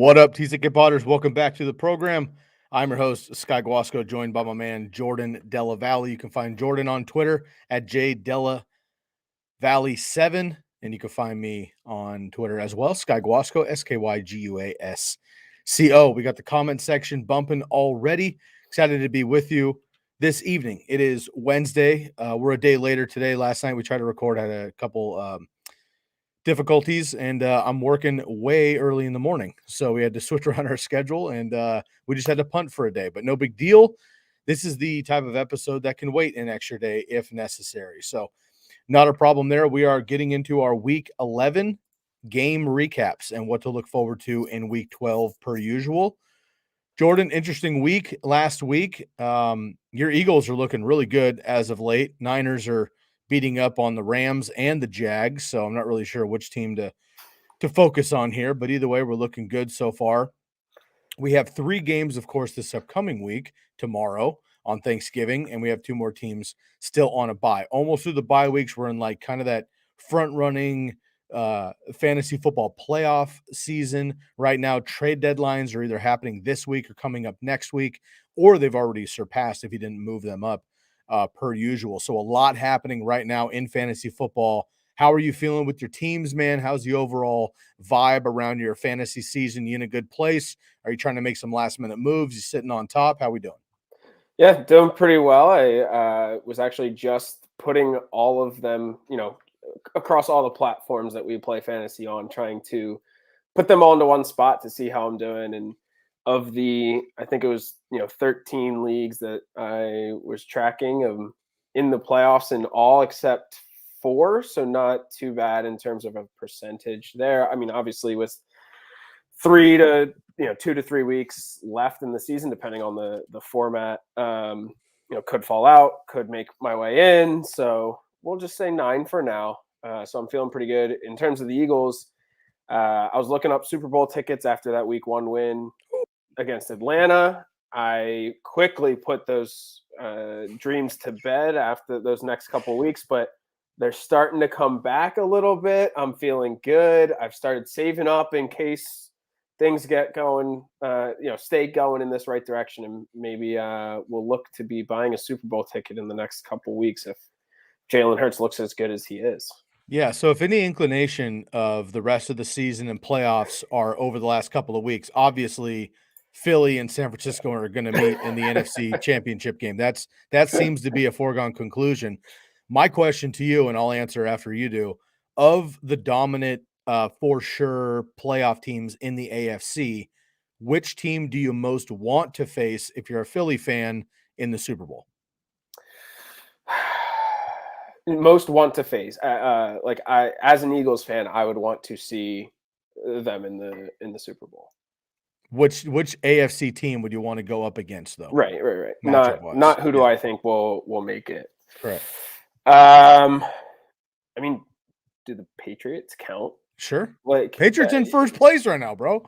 What up, TCK Potters? Welcome back to the program. I'm your host, Sky Guasco, joined by my man, Jordan Della Valle. You can find Jordan on Twitter at JDellaValley7, and you can find me on Twitter as well, Sky Guasco, SkyGuasco. We got the comment section bumping already. Excited to be with you this evening. It is Wednesday. We're a day later today. Last night we tried to record, had a couple difficulties, and I'm working way early in the morning, so we had to switch around our schedule, and we just had to punt for a day, but no big deal. This is the type of episode that can wait an extra day if necessary, so not a problem there. We are getting into our week 11 game recaps and what to look forward to in week 12 per usual. Jordan, interesting week last week. Your Eagles are looking really good as of late. Niners are beating up on the Rams and the Jags, so I'm not really sure which team to focus on here, but either way, we're looking good so far. We have 3 games, of course, this upcoming week, tomorrow on Thanksgiving, and we have 2 more teams still on a bye. Almost through the bye weeks, we're in like kind of that front-running fantasy football playoff season. Right now, trade deadlines are either happening this week or coming up next week, or they've already surpassed if you didn't move them up per usual. So a lot happening right now in fantasy football. How are you feeling with your teams, man? How's the overall vibe around your fantasy season? You in a good place? Are you trying to make some last-minute moves? You sitting on top? How we doing? Yeah, doing pretty well. I was actually just putting all of them, across all the platforms that we play fantasy on, trying to put them all into one spot to see how I'm doing. And of the, I think it was, 13 leagues that I was tracking in the playoffs in all except 4. So not too bad in terms of a percentage there. I mean, obviously with 2 to 3 weeks left in the season, depending on the format, could fall out, could make my way in. So we'll just say 9 for now. So I'm feeling pretty good. In terms of the Eagles, I was looking up Super Bowl tickets after that week 1 win against Atlanta. I quickly put those dreams to bed after those next couple of weeks, but they're starting to come back a little bit. I'm feeling good. I've started saving up in case things get going, stay going in this right direction. And maybe we'll look to be buying a Super Bowl ticket in the next couple of weeks if Jalen Hurts looks as good as he is. Yeah, so if any inclination of the rest of the season and playoffs are over the last couple of weeks, obviously Philly and San Francisco are going to meet in the NFC Championship game. That seems to be a foregone conclusion. My question to you, and I'll answer after you do, of the dominant for sure playoff teams in the AFC, which team do you most want to face if you're a Philly fan in the Super Bowl? Most want to face. I, as an Eagles fan, I would want to see them in the Super Bowl. Which AFC team would you want to go up against, though? Right. Not who do I think will make it. Correct. I mean, do the Patriots count? Sure. Like Patriots in first place right now, bro.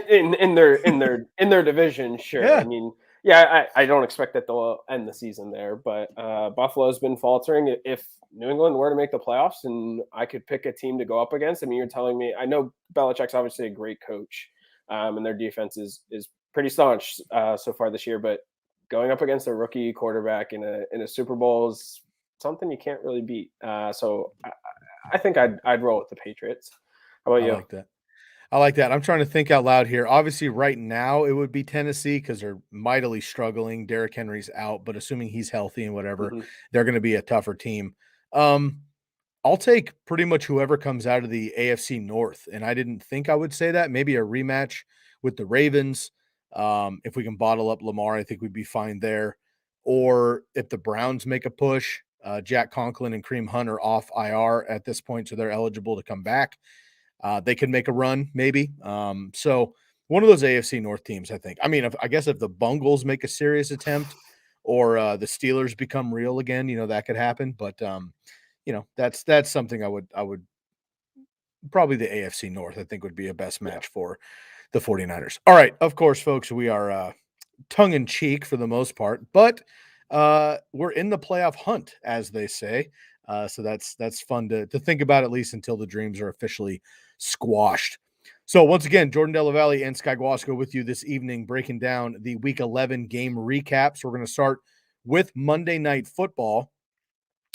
In their division, sure. Yeah. I mean, yeah, I don't expect that they'll end the season there, but Buffalo's been faltering. If New England were to make the playoffs and I could pick a team to go up against, I mean, you're telling me, I know Belichick's obviously a great coach, and their defense is pretty staunch so far this year, but going up against a rookie quarterback in a Super Bowl is something you can't really beat. So I think I'd roll with the Patriots. How about you? I like that. I'm trying to think out loud here. Obviously, right now it would be Tennessee because they're mightily struggling. Derrick Henry's out, but assuming he's healthy and whatever, they're going to be a tougher team. I'll take pretty much whoever comes out of the AFC North, and I didn't think I would say that. Maybe a rematch with the Ravens. If we can bottle up Lamar, I think we'd be fine there. Or if the Browns make a push, Jack Conklin and Kareem Hunt are off IR at this point, so they're eligible to come back. They could make a run, maybe. So one of those AFC North teams, I think. I mean, I guess if the Bengals make a serious attempt or the Steelers become real again, that could happen. But that's something I would probably the AFC North, I think, would be a best match for the 49ers. All right, of course, folks, we are tongue in cheek for the most part, but we're in the playoff hunt, as they say. So that's fun to think about, at least until the dreams are officially squashed. So once again, Jordan Della Valle and Sky Guasco with you this evening, breaking down the Week 11 game recaps. We're going to start with Monday Night Football.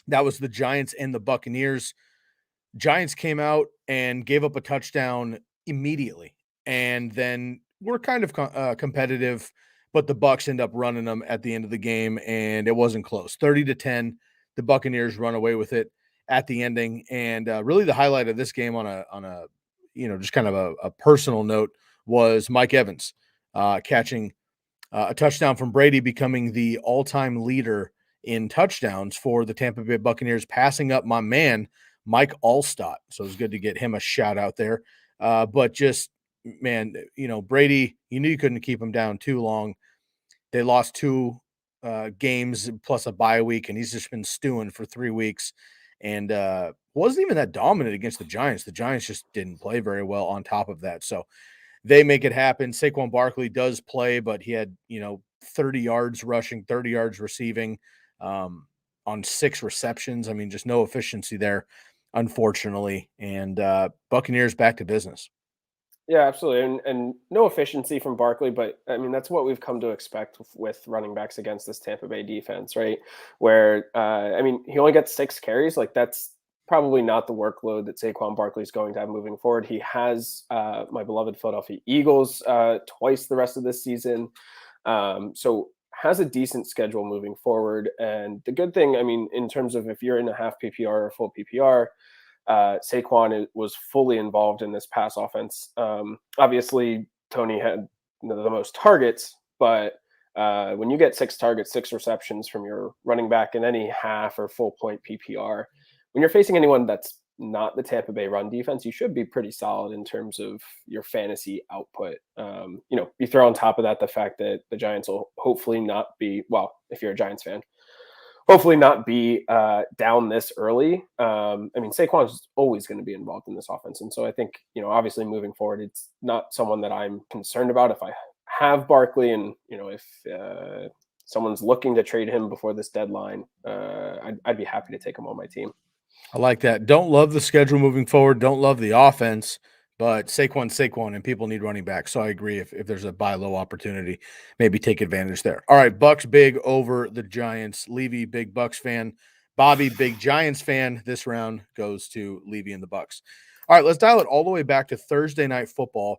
That was the Giants and the Buccaneers. Giants came out and gave up a touchdown immediately, and then we're kind of competitive, but the Bucs end up running them at the end of the game, and it wasn't close. 30-10, the Buccaneers run away with it at the ending, and really the highlight of this game on a just kind of a personal note was Mike Evans catching a touchdown from Brady, becoming the all-time leader in touchdowns for the Tampa Bay Buccaneers, passing up my man Mike Allstott. So it's good to get him a shout out there. But just, man, Brady, you knew you couldn't keep him down too long. They lost 2 games plus a bye week, and he's just been stewing for 3 weeks. And wasn't even that dominant against the Giants. The Giants just didn't play very well on top of that. So they make it happen. Saquon Barkley does play, but he had, 30 yards rushing, 30 yards receiving on 6 receptions. I mean, just no efficiency there, unfortunately. And Buccaneers back to business. Yeah, absolutely. And no efficiency from Barkley, but I mean, that's what we've come to expect with running backs against this Tampa Bay defense, right? Where, he only gets 6 carries. Like, that's probably not the workload that Saquon Barkley is going to have moving forward. He has my beloved Philadelphia Eagles twice the rest of this season. So has a decent schedule moving forward. And the good thing, I mean, in terms of if you're in a half PPR or full PPR, Saquon was fully involved in this pass offense. Obviously, Tony had the most targets, but when you get 6 targets, 6 receptions from your running back in any half or full point PPR, when you're facing anyone that's not the Tampa Bay run defense, you should be pretty solid in terms of your fantasy output. You throw on top of that the fact that the Giants will hopefully not be, well, if you're a Giants fan, hopefully not be down this early. Saquon is always going to be involved in this offense. And so I think, obviously moving forward, it's not someone that I'm concerned about. If I have Barkley and, if someone's looking to trade him before this deadline, I'd be happy to take him on my team. I like that. Don't love the schedule moving forward. Don't love the offense, but Saquon, and people need running back. So I agree. If there's a buy low opportunity, maybe take advantage there. All right, Bucks big over the Giants. Levy, big Bucks fan. Bobby, big Giants fan. This round goes to Levy and the Bucks. All right, let's dial it all the way back to Thursday Night Football.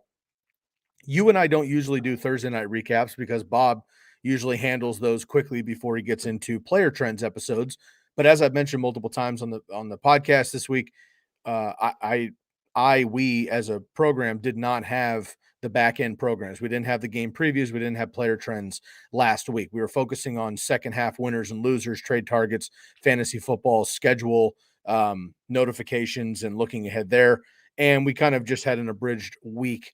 You and I don't usually do Thursday night recaps because Bob usually handles those quickly before he gets into player trends episodes. But as I've mentioned multiple times on the podcast this week, we as a program did not have the back end programs. We didn't have the game previews. We didn't have player trends last week. We were focusing on second half winners and losers, trade targets, fantasy football, schedule notifications, and looking ahead there. And we kind of just had an abridged week.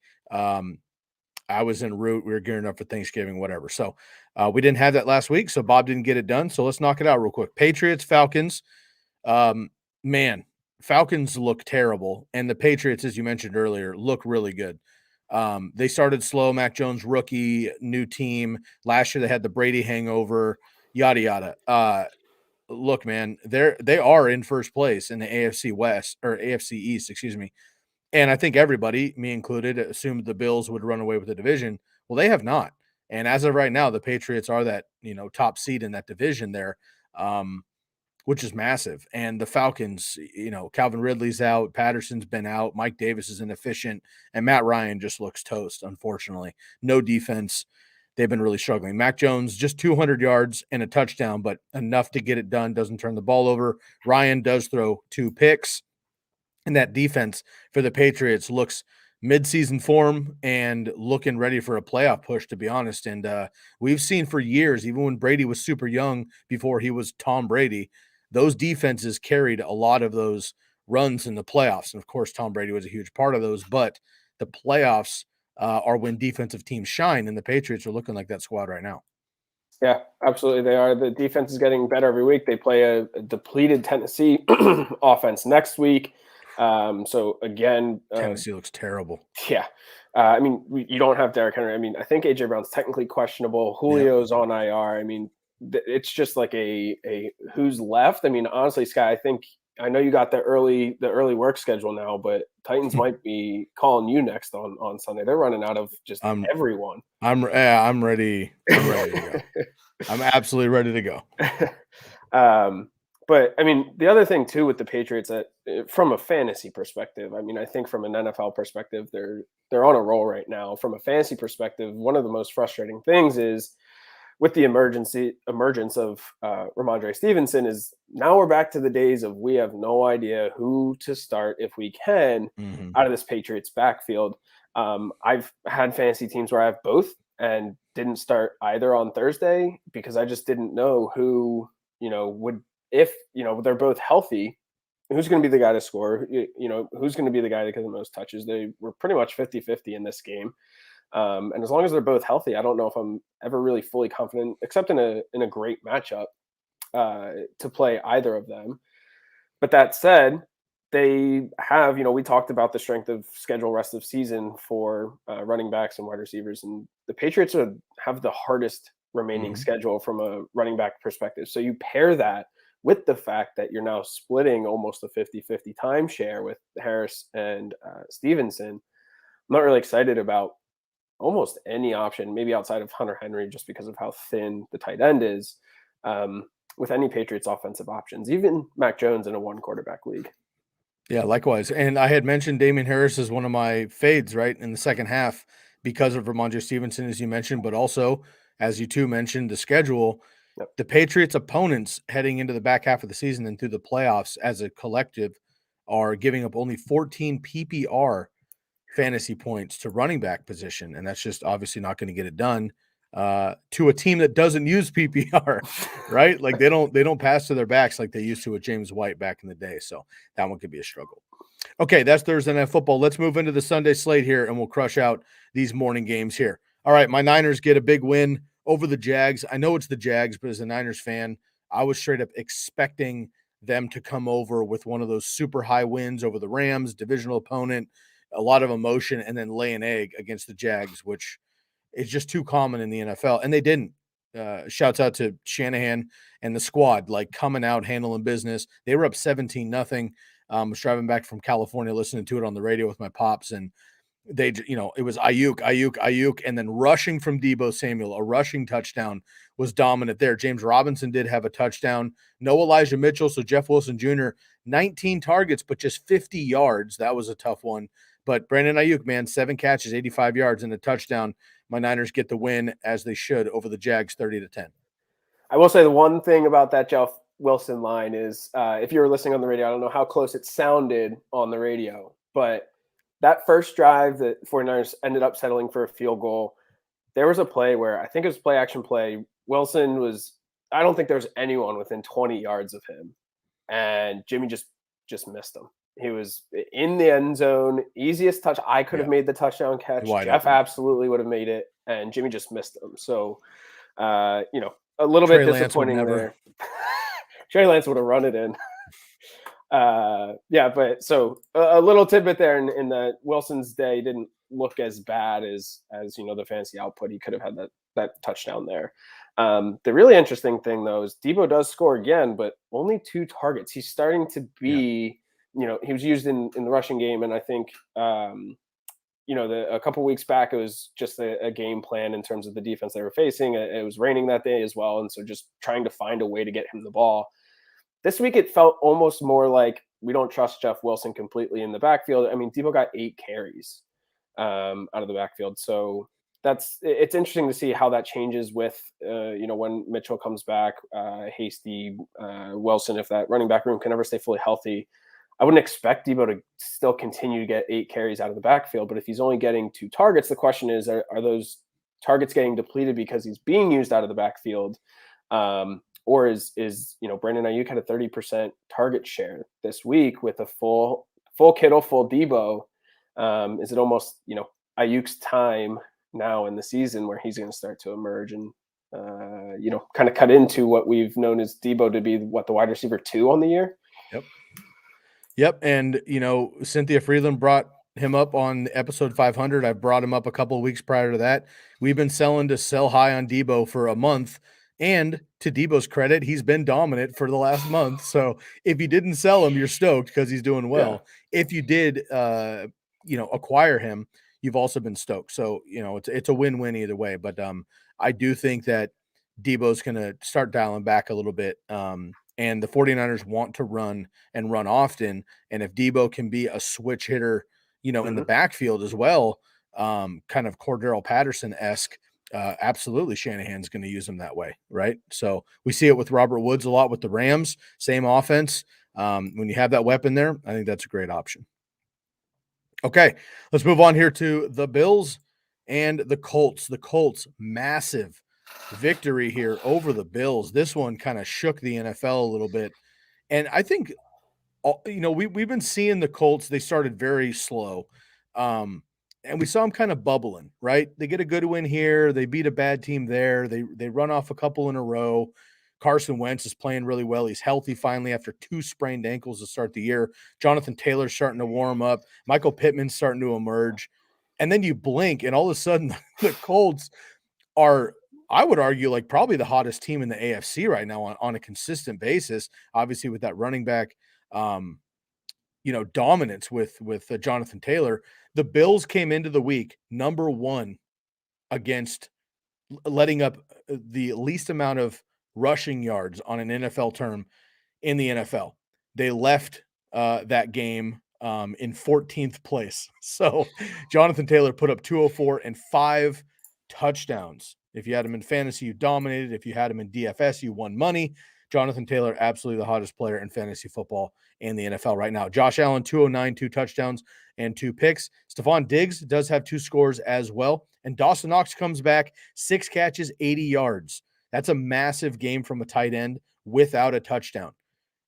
I was en route. We were gearing up for Thanksgiving, whatever. So we didn't have that last week, so Bob didn't get it done. So let's knock it out real quick. Patriots, Falcons. Falcons look terrible, and the Patriots, as you mentioned earlier, look really good. They started slow. Mac Jones, rookie, new team. Last year they had the Brady hangover, yada, yada. Look, man, they are in first place in the AFC West or AFC East, excuse me. And I think everybody, me included, assumed the Bills would run away with the division. Well, they have not. And as of right now, the Patriots are that, top seed in that division there, which is massive. And the Falcons, Calvin Ridley's out, Patterson's been out, Mike Davis is inefficient, and Matt Ryan just looks toast, unfortunately. No defense. They've been really struggling. Mac Jones, just 200 yards and a touchdown, but enough to get it done, doesn't turn the ball over. Ryan does throw 2 picks. And that defense for the Patriots looks midseason form and looking ready for a playoff push, to be honest. And we've seen for years, even when Brady was super young before he was Tom Brady, those defenses carried a lot of those runs in the playoffs. And, of course, Tom Brady was a huge part of those. But the playoffs are when defensive teams shine, and the Patriots are looking like that squad right now. Yeah, absolutely. They are. The defense is getting better every week. They play a depleted Tennessee offense next week. So again, Tennessee looks terrible. Yeah. You don't have Derrick Henry. I think AJ Brown's technically questionable. Julio's on IR. It's just like a who's left. Honestly, Sky, I think I know you got the early work schedule now, but Titans might be calling you next on Sunday. They're running out of just everyone. I'm ready. I'm ready to go. I'm absolutely ready to go. But I mean, the other thing too with the Patriots, that from a fantasy perspective, I mean, I think from an NFL perspective, they're on a roll right now. From a fantasy perspective, one of the most frustrating things is with the emergence of Ramondre Stevenson is now we're back to the days of we have no idea who to start if we can out of this Patriots backfield. I've had fantasy teams where I have both and didn't start either on Thursday because I just didn't know who, would, if, they're both healthy, who's going to be the guy to score, who's going to be the guy that gets the most touches. They were pretty much 50-50 in this game. And as long as they're both healthy, I don't know if I'm ever really fully confident, except in a great matchup, to play either of them. But that said, they have, we talked about the strength of schedule rest of season for running backs and wide receivers, and the Patriots have the hardest remaining schedule from a running back perspective. So you pair that with the fact that you're now splitting almost a 50-50 timeshare with Harris and Stevenson. I'm not really excited about almost any option, maybe outside of Hunter Henry, just because of how thin the tight end is, with any Patriots offensive options, even Mac Jones in a one quarterback league. Yeah, likewise. And I had mentioned Damian Harris as one of my fades, right, in the second half because of Ramondre Stevenson, as you mentioned, but also, as you two mentioned, the schedule. Yep. The Patriots' opponents heading into the back half of the season and through the playoffs as a collective are giving up only 14 PPR fantasy points to running back position, and that's just obviously not going to get it done to a team that doesn't use PPR, right? Like they don't pass to their backs like they used to with James White back in the day. So that one could be a struggle. Okay, that's Thursday Night Football. Let's move into the Sunday slate here, and we'll crush out these morning games here. All right, my Niners get a big win over the Jags. I know it's the Jags, but as a Niners fan, I was straight up expecting them to come over with one of those super high wins over the Rams, divisional opponent, a lot of emotion, and then lay an egg against the Jags, which is just too common in the NFL. And they didn't. Shouts out to Shanahan and the squad, like coming out, handling business. They were up 17-0. I was driving back from California, listening to it on the radio with my pops, and they, it was Ayuk, and then rushing from Deebo Samuel, a rushing touchdown was dominant there. James Robinson did have a touchdown. No Elijah Mitchell, so Jeff Wilson Jr., 19 targets, but just 50 yards. That was a tough one. But Brandon Ayuk, man, 7 catches, 85 yards, and a touchdown. My Niners get the win, as they should, over the Jags 30-10. I will say the one thing about that Jeff Wilson line is, if you were listening on the radio, I don't know how close it sounded on the radio, but that first drive that 49ers ended up settling for a field goal, there was a play where I think it was play action play. Wilson was, I don't think there was anyone within 20 yards of him, and Jimmy just missed him. He was in the end zone, easiest touch. I could have made the touchdown catch. Jeff absolutely would have made it, and Jimmy just missed him. So, a little bit disappointing there. Trey Lance would have run it in. But so a little tidbit there in that Wilson's day didn't look as bad as the fantasy output. He could have had that touchdown there. The really interesting thing though is Deebo does score again, but only 2 targets. He's starting to be, he was used in the rushing game, and I think a couple weeks back it was just a game plan in terms of the defense they were facing. It was raining that day as well, and so just trying to find a way to get him the ball. This week, it felt almost more like we don't trust Jeff Wilson completely in the backfield. I mean, Deebo got 8 carries out of the backfield. So it's interesting to see how that changes with, when Mitchell comes back, Hasty, Wilson, if that running back room can ever stay fully healthy. I wouldn't expect Deebo to still continue to get 8 carries out of the backfield. But if he's only getting 2 targets, the question is, are those targets getting depleted because he's being used out of the backfield? Or is Brandon Ayuk had a 30% target share this week with a full Kittle, full Deebo? Is it almost Ayuk's time now in the season where he's going to start to emerge and kind of cut into what we've known as Deebo to be the wide receiver 2 on the year? Yep. And Cynthia Freeland brought him up on episode 500. I brought him up a couple of weeks prior to that. We've been selling to sell high on Deebo for a month. And to Debo's credit, he's been dominant for the last month. So if you didn't sell him, you're stoked because he's doing well. Yeah. If you did, acquire him, you've also been stoked. So, it's a win-win either way. But I do think that Debo's going to start dialing back a little bit. And the 49ers want to run and run often. And if Debo can be a switch hitter, in the backfield as well, kind of Cordero Patterson-esque, absolutely Shanahan's going to use him that way, right? So we see it with Robert Woods a lot with the Rams, same offense. When you have that weapon there, I think that's a great option. Okay, let's move on here to the Bills and the Colts. The Colts, massive victory here over the Bills. This one kind of shook the NFL a little bit. And I think, we've been seeing the Colts. They started very slow. And we saw them kind of bubbling, right? They get a good win here. They beat a bad team there. They run off a couple in a row. Carson Wentz is playing really well. He's healthy finally after 2 sprained ankles to start the year. Jonathan Taylor's starting to warm up. Michael Pittman's starting to emerge. And then you blink, and all of a sudden the Colts are, I would argue, like probably the hottest team in the AFC right now on a consistent basis, obviously with that running back dominance with Jonathan Taylor. The Bills came into the week number 1 against letting up the least amount of rushing yards on an NFL term in the NFL. They left that game in 14th place. So Jonathan Taylor put up 204 and 5 touchdowns. If you had him in fantasy, you dominated. If you had him in DFS, you won money. Jonathan Taylor, absolutely the hottest player in fantasy football in the NFL right now. Josh Allen, 209, 2 touchdowns and 2 picks. Stephon Diggs does have 2 scores as well. And Dawson Knox comes back, 6 catches, 80 yards. That's a massive game from a tight end without a touchdown.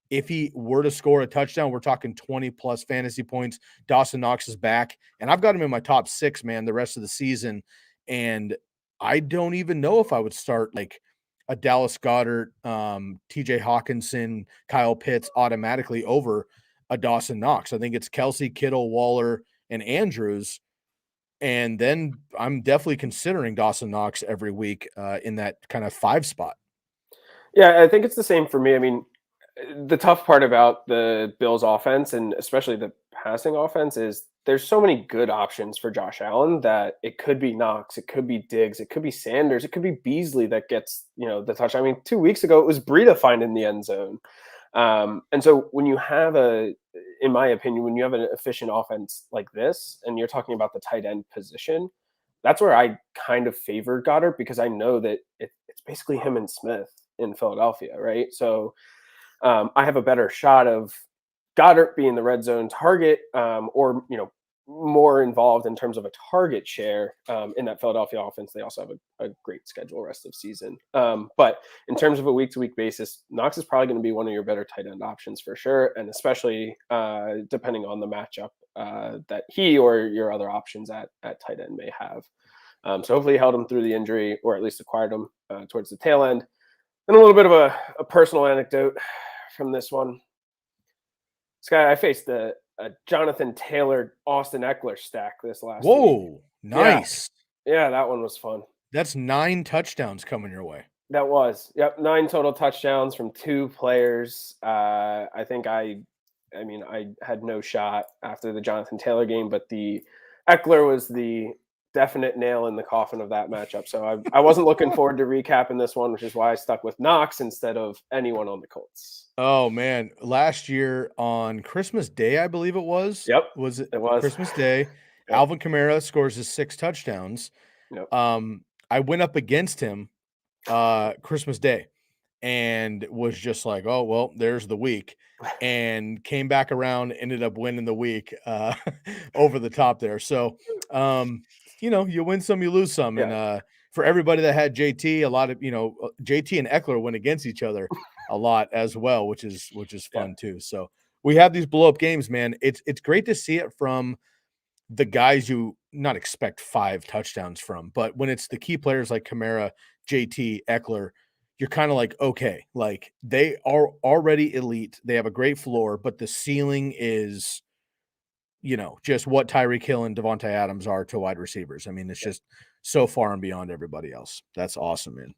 If he were to score a touchdown, we're talking 20-plus fantasy points. Dawson Knox is back. And I've got him in my top 6, man, the rest of the season. And I don't even know if I would start like a Dallas Goedert, TJ Hawkinson, Kyle Pitts automatically over a Dawson Knox. I think it's Kelsey, Kittle, Waller, and Andrews. And then I'm definitely considering Dawson Knox every week in that kind of 5 spot. Yeah, I think it's the same for me. I mean, the tough part about the Bills offense, and especially the passing offense, is there's so many good options for Josh Allen that it could be Knox, it could be Diggs, it could be Sanders, it could be Beasley that gets, the touch. I mean, 2 weeks ago, it was Breida finding the end zone. And so when you have in my opinion, when you have an efficient offense like this, and you're talking about the tight end position, that's where I kind of favor Goddard, because I know that it's basically him and Smith in Philadelphia, right? So I have a better shot of Goddard being the red zone target, or more involved in terms of a target share in that Philadelphia offense. They also have a great schedule rest of season. But in terms of a week-to-week basis, Knox is probably going to be one of your better tight end options for sure, and especially depending on the matchup that he or your other options at tight end may have. So hopefully he held him through the injury, or at least acquired him towards the tail end. And a little bit of a personal anecdote from this one. Sky, I faced a Jonathan Taylor, Austin Eckler stack this last week. Whoa, nice. Yeah, that one was fun. That's 9 touchdowns coming your way. That was. Yep, 9 total touchdowns from 2 players. I think I had no shot after the Jonathan Taylor game, but the Eckler was the definite nail in the coffin of that matchup. So I wasn't looking forward to recapping this one, which is why I stuck with Knox instead of anyone on the Colts. Oh man, last year on Christmas Day, I believe it was. Yep, Was it? it was Christmas Day? Yep. Alvin Kamara scores his 6 touchdowns. Yep. I went up against him Christmas Day and was just like, oh well, there's the week, and came back around, ended up winning the week over the top there. So you win some, you lose some. Yeah. And for everybody that had JT, a lot of JT and Eckler went against each other a lot as well, which is fun too. So we have these blow up games, man. It's great to see it from the guys you not expect 5 touchdowns from, but when it's the key players like Kamara, JT, Eckler, you're kind of like, okay, like they are already elite. They have a great floor, but the ceiling is, just what Tyreek Hill and Devontae Adams are to wide receivers. I mean, it's just so far and beyond everybody else. That's awesome, man.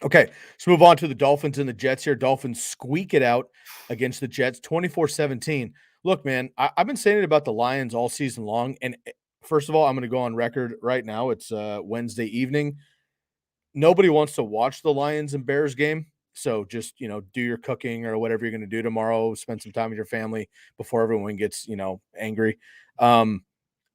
Okay, let's move on to the Dolphins and the Jets here. Dolphins squeak it out against the Jets 24-17. Look, man, I've been saying it about the Lions all season long. And first of all, I'm going to go on record right now. It's Wednesday evening. Nobody wants to watch the Lions and Bears game. So just, do your cooking or whatever you're going to do tomorrow. Spend some time with your family before everyone gets, angry.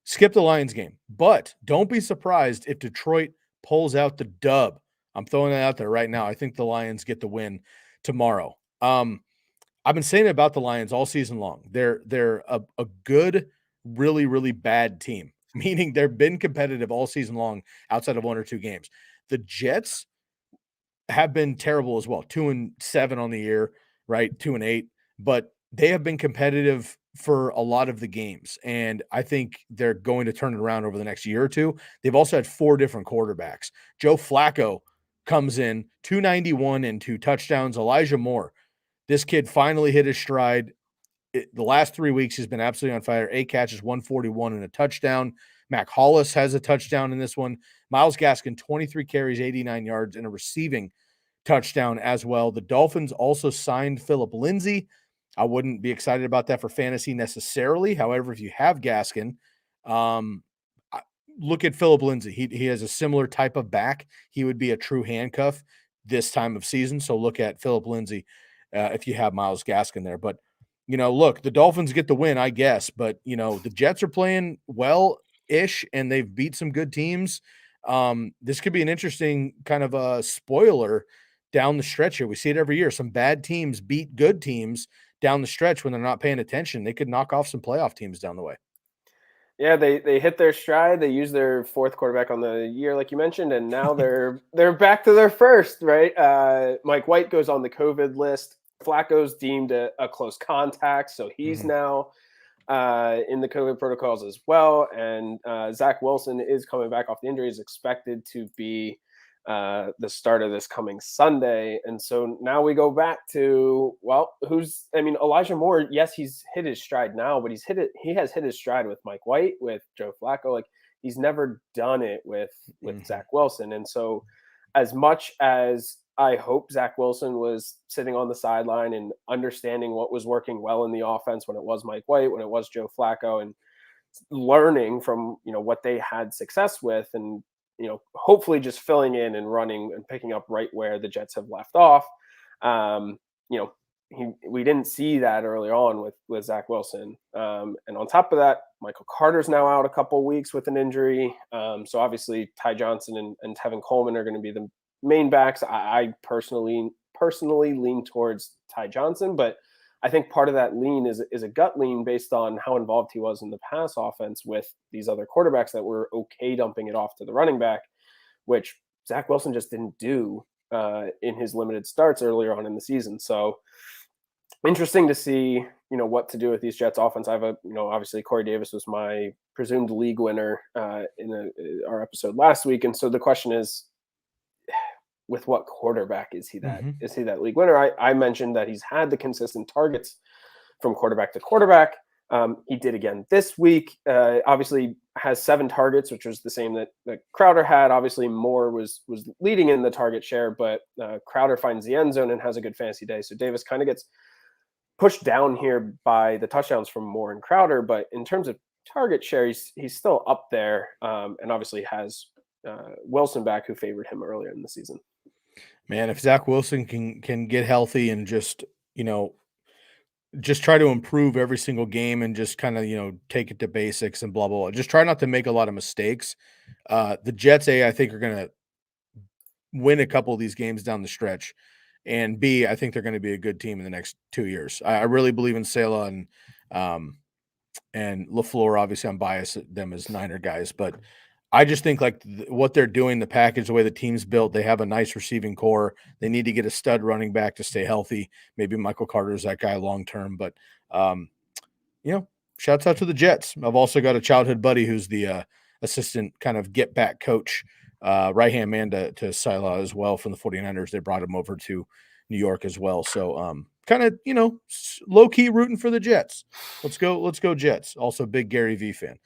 Skip the Lions game. But don't be surprised if Detroit pulls out the dub. I'm throwing that out there right now. I think the Lions get the win tomorrow. I've been saying about the Lions all season long. They're a good, really, really bad team, meaning they've been competitive all season long outside of 1 or 2 games. The Jets have been terrible as well. 2-7 on the year, right? 2-8, but they have been competitive for a lot of the games. And I think they're going to turn it around over the next year or two. They've also had 4 different quarterbacks. Joe Flacco comes in 291 and 2 touchdowns. Elijah Moore, this kid finally hit his stride. The last 3 weeks, he's been absolutely on fire. 8 catches, 141 and a touchdown. Mac Hollis has a touchdown in this one. Myles Gaskin, 23 carries, 89 yards, and a receiving touchdown as well. The Dolphins also signed Phillip Lindsay. I wouldn't be excited about that for fantasy necessarily. However, if you have Gaskin, look at Phillip Lindsay. He has a similar type of back. He would be a true handcuff this time of season. So look at Phillip Lindsay if you have Myles Gaskin there. But, look, the Dolphins get the win, I guess. But, the Jets are playing well-ish, and they've beat some good teams. This could be an interesting kind of a spoiler down the stretch here. We see it every year. Some bad teams beat good teams down the stretch when they're not paying attention. They could knock off some playoff teams down the way. Yeah, they hit their stride. They used their 4th quarterback on the year, like you mentioned, and now they're back to their first, right? Mike White goes on the COVID list. Flacco's deemed a close contact, so he's now in the COVID protocols as well. And Zach Wilson is coming back off the injury, is expected to be the start of this coming Sunday. And so now we go back to, Elijah Moore, yes, he's hit his stride now, but he has hit his stride with Mike White, with Joe Flacco. Like, he's never done it with Zach Wilson. And so as much as I hope Zach Wilson was sitting on the sideline and understanding what was working well in the offense when it was Mike White, when it was Joe Flacco, and learning from, what they had success with, and, hopefully just filling in and running and picking up right where the Jets have left off. We didn't see that early on with Zach Wilson. And on top of that, Michael Carter's now out a couple weeks with an injury. So obviously Ty Johnson and Tevin Coleman are going to be the main backs. I personally lean towards Ty Johnson, but I think part of that lean is a gut lean based on how involved he was in the pass offense with these other quarterbacks that were okay dumping it off to the running back, which Zach Wilson just didn't do in his limited starts earlier on in the season. So interesting to see, what to do with these Jets offense. I have obviously Corey Davis was my presumed league winner in our episode last week. And so the question is, with what quarterback is he that league winner? I mentioned that he's had the consistent targets from quarterback to quarterback. He did again this week. Obviously has 7 targets, which was the same that Crowder had. Obviously Moore was leading in the target share, but Crowder finds the end zone and has a good fantasy day. So Davis kind of gets pushed down here by the touchdowns from Moore and Crowder. But in terms of target share, he's still up there, and obviously has Wilson back, who favored him earlier in the season. Man, if Zach Wilson can get healthy and just try to improve every single game and just kind of, take it to basics and blah, blah, blah. Just try not to make a lot of mistakes. The Jets, I think, are going to win a couple of these games down the stretch. And B, I think they're going to be a good team in the next 2 years. I really believe in Sala and LaFleur. Obviously, I'm biased at them as Niner guys, but I just think what they're doing, the package, the way the team's built, they have a nice receiving core. They need to get a stud running back to stay healthy. Maybe Michael Carter is that guy long term, but shouts out to the Jets. I've also got a childhood buddy who's the assistant kind of get back coach, right hand man to Sila as well from the 49ers. They brought him over to New York as well. So kind of low key rooting for the Jets. Let's go Jets. Also big Gary V fan.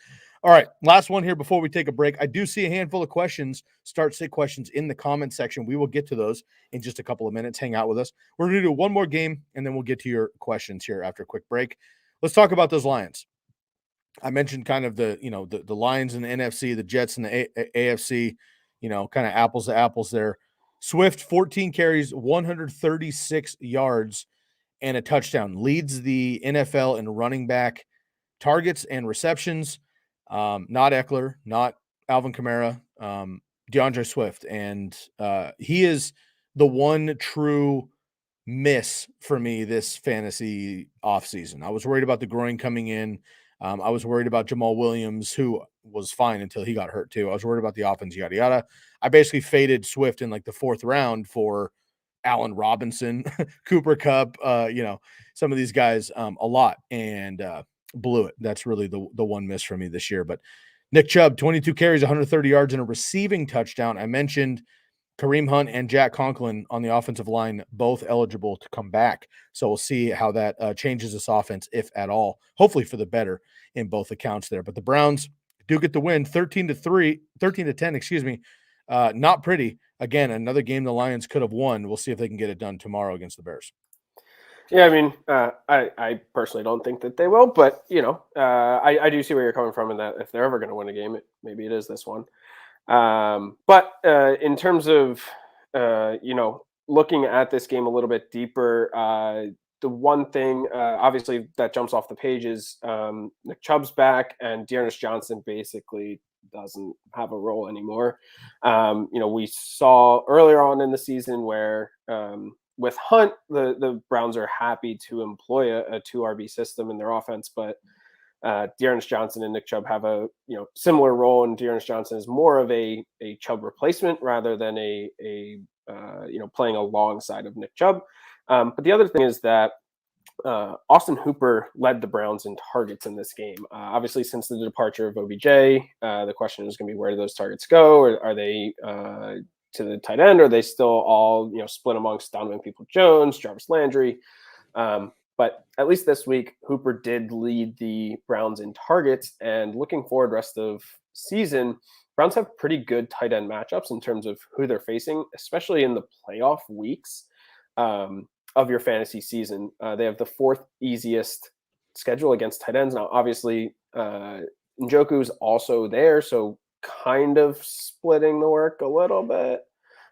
All right, last one here before we take a break. I do see a handful of questions, start sit questions in the comment section. We will get to those in just a couple of minutes. Hang out with us. We're going to do one more game, and then we'll get to your questions here after a quick break. Let's talk about those Lions. I mentioned kind of the Lions in the NFC, the Jets in the AFC, kind of apples to apples there. Swift, 14 carries, 136 yards, and a touchdown. Leads the NFL in running back targets and receptions. Not Eckler, not Alvin Kamara, DeAndre Swift. And he is the one true miss for me this fantasy offseason. I was worried about the groin coming in. I was worried about Jamal Williams, who was fine until he got hurt too. I was worried about the offense, yada, yada. I basically faded Swift in like the 4th round for Allen Robinson, Cooper Kupp, some of these guys a lot, and blew it. That's really the one miss for me this year. But Nick Chubb, 22 carries, 130 yards, and a receiving touchdown. I mentioned Kareem Hunt and Jack Conklin on the offensive line, both eligible to come back. So we'll see how that changes this offense, if at all. Hopefully for the better in both accounts there. But the Browns do get the win, 13-10, excuse me. Not pretty. Again, another game the Lions could have won. We'll see if they can get it done tomorrow against the Bears. Yeah, I mean, I personally don't think that they will, but I do see where you're coming from in that if they're ever going to win a game, maybe it is this one. But in terms of looking at this game a little bit deeper, the one thing obviously that jumps off the page is Nick Chubb's back, and Dearness Johnson basically doesn't have a role anymore. We saw earlier on in the season where with Hunt, the Browns are happy to employ a 2 RB system in their offense, but Dearness Johnson and Nick Chubb have a similar role, and Dearness Johnson is more of a Chubb replacement rather than a playing alongside of Nick Chubb. But the other thing is that Austin Hooper led the Browns in targets in this game. Obviously, since the departure of OBJ, the question is going to be, where do those targets go? Or are they to the tight end? Or are they still all split amongst Donovan Peoples-Jones, Jarvis Landry? But at least this week, Hooper did lead the Browns in targets. And looking forward rest of season, Browns have pretty good tight end matchups in terms of who they're facing, especially in the playoff weeks of your fantasy season. They have the 4th easiest schedule against tight ends. Now, obviously, Njoku's also there, so kind of splitting the work a little bit.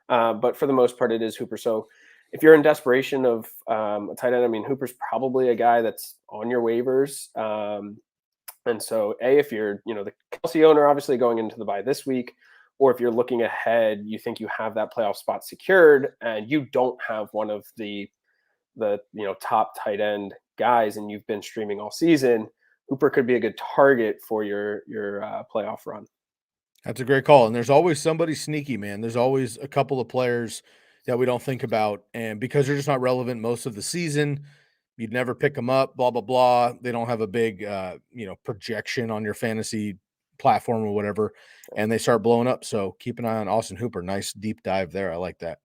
But for the most part, it is Hooper. So if you're in desperation of a tight end, I mean, Hooper's probably a guy that's on your waivers. And so, if you're, the Kelsey owner, obviously going into the bye this week, or if you're looking ahead, you think you have that playoff spot secured, and you don't have one of the top tight end guys, and you've been streaming all season, Hooper could be a good target for your playoff run. That's a great call. And there's always somebody sneaky, man. There's always a couple of players that we don't think about. And because they're just not relevant most of the season, you'd never pick them up, blah, blah, blah. They don't have a big, projection on your fantasy platform or whatever. And they start blowing up. So keep an eye on Austin Hooper. Nice deep dive there. I like that.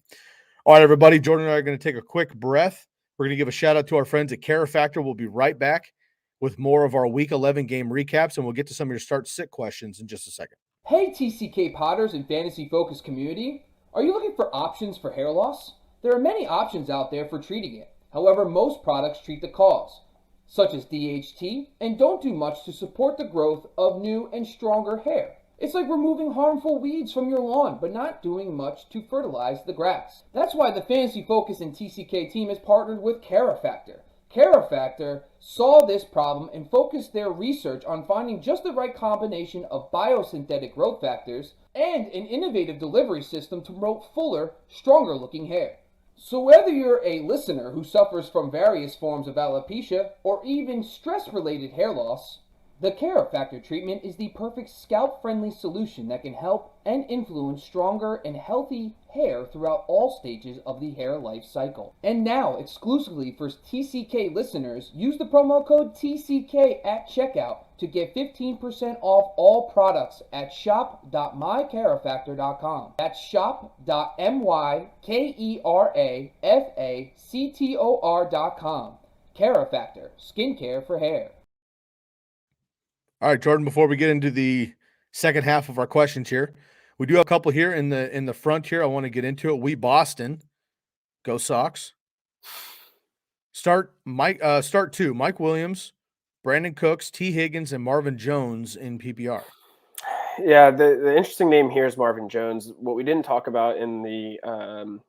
All right, everybody. Jordan and I are going to take a quick breath. We're going to give a shout out to our friends at Care Factor. We'll be right back with more of our Week 11 game recaps, and we'll get to some of your start-sit questions in just a second. Hey TCK Potters and Fantasy Focus community, are you looking for options for hair loss? There are many options out there for treating it. However, most products treat the cause, such as DHT, and don't do much to support the growth of new and stronger hair. It's like removing harmful weeds from your lawn, but not doing much to fertilize the grass. That's why the Fantasy Focus and TCK team has partnered with Care Factor. Care Factor saw this problem and focused their research on finding just the right combination of biosynthetic growth factors and an innovative delivery system to promote fuller, stronger looking hair. So whether you're a listener who suffers from various forms of alopecia or even stress-related hair loss, the Care Factor treatment is the perfect scalp-friendly solution that can help and influence stronger and healthy hair throughout all stages of the hair life cycle. And now, exclusively for TCK listeners, use the promo code TCK at checkout to get 15% off all products at shop.mycarefactor.com. That's shop.mycarefactor.com. Care Factor, skincare for hair. All right, Jordan, before we get into the second half of our questions here, we do have a couple here in the front here. I want to get into it. We Boston. Go Sox. Start two. Mike Williams, Brandon Cooks, T. Higgins, and Marvin Jones in PPR. Yeah, the interesting name here is Marvin Jones. What we didn't talk about in the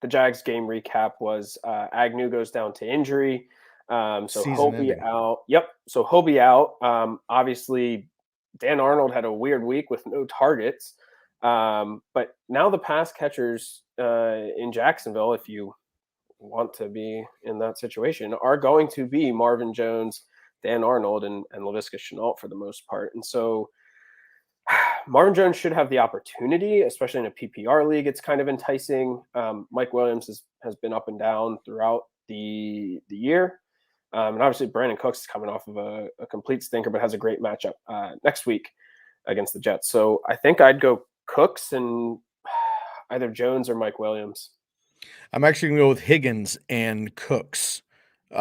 Jags game recap was Agnew goes down to injury. So Season he'll be ending. out. Yep. So he'll be out. Obviously, Dan Arnold had a weird week with no targets. But now the pass catchers in Jacksonville, if you want to be in that situation, are going to be Marvin Jones, Dan Arnold, and Laviska Shenault for the most part. And so Marvin Jones should have the opportunity, especially in a PPR league. It's kind of enticing. Mike Williams has been up and down throughout the year. And obviously Brandon Cooks is coming off of a complete stinker, but has a great matchup next week against the Jets. So I think I'd go Cooks and either Jones or Mike Williams. I'm actually going to go with Higgins and Cooks. T.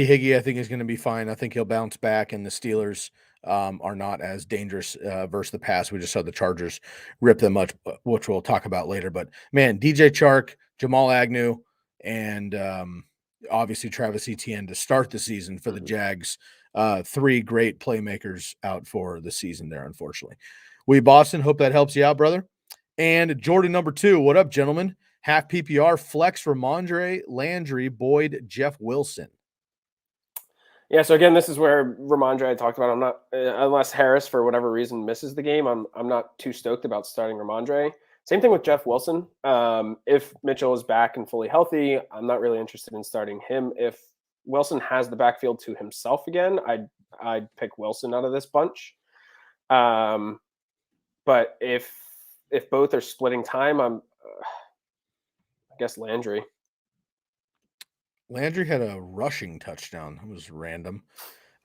Higgy, I think, is going to be fine. I think he'll bounce back, and the Steelers are not as dangerous versus the pass. We just saw the Chargers rip them much, which we'll talk about later. But, man, DJ Chark, Jamal Agnew, and obviously Travis Etienne to start the season for the Jags. Three great playmakers out for the season there, unfortunately. We Boston, hope that helps you out, brother. And Jordan number 2, what up, gentlemen? Half PPR, flex Ramondre, Landry, Boyd, Jeff Wilson. Yeah, so again, this is where Ramondre I talked about. I'm not, unless Harris for whatever reason misses the game, I'm not too stoked about starting Ramondre. Same thing with Jeff Wilson. If Mitchell is back and fully healthy, I'm not really interested in starting him. If Wilson has the backfield to himself again, I'd pick Wilson out of this bunch. But if both are splitting time, I guess Landry. Landry had a rushing touchdown. It was random.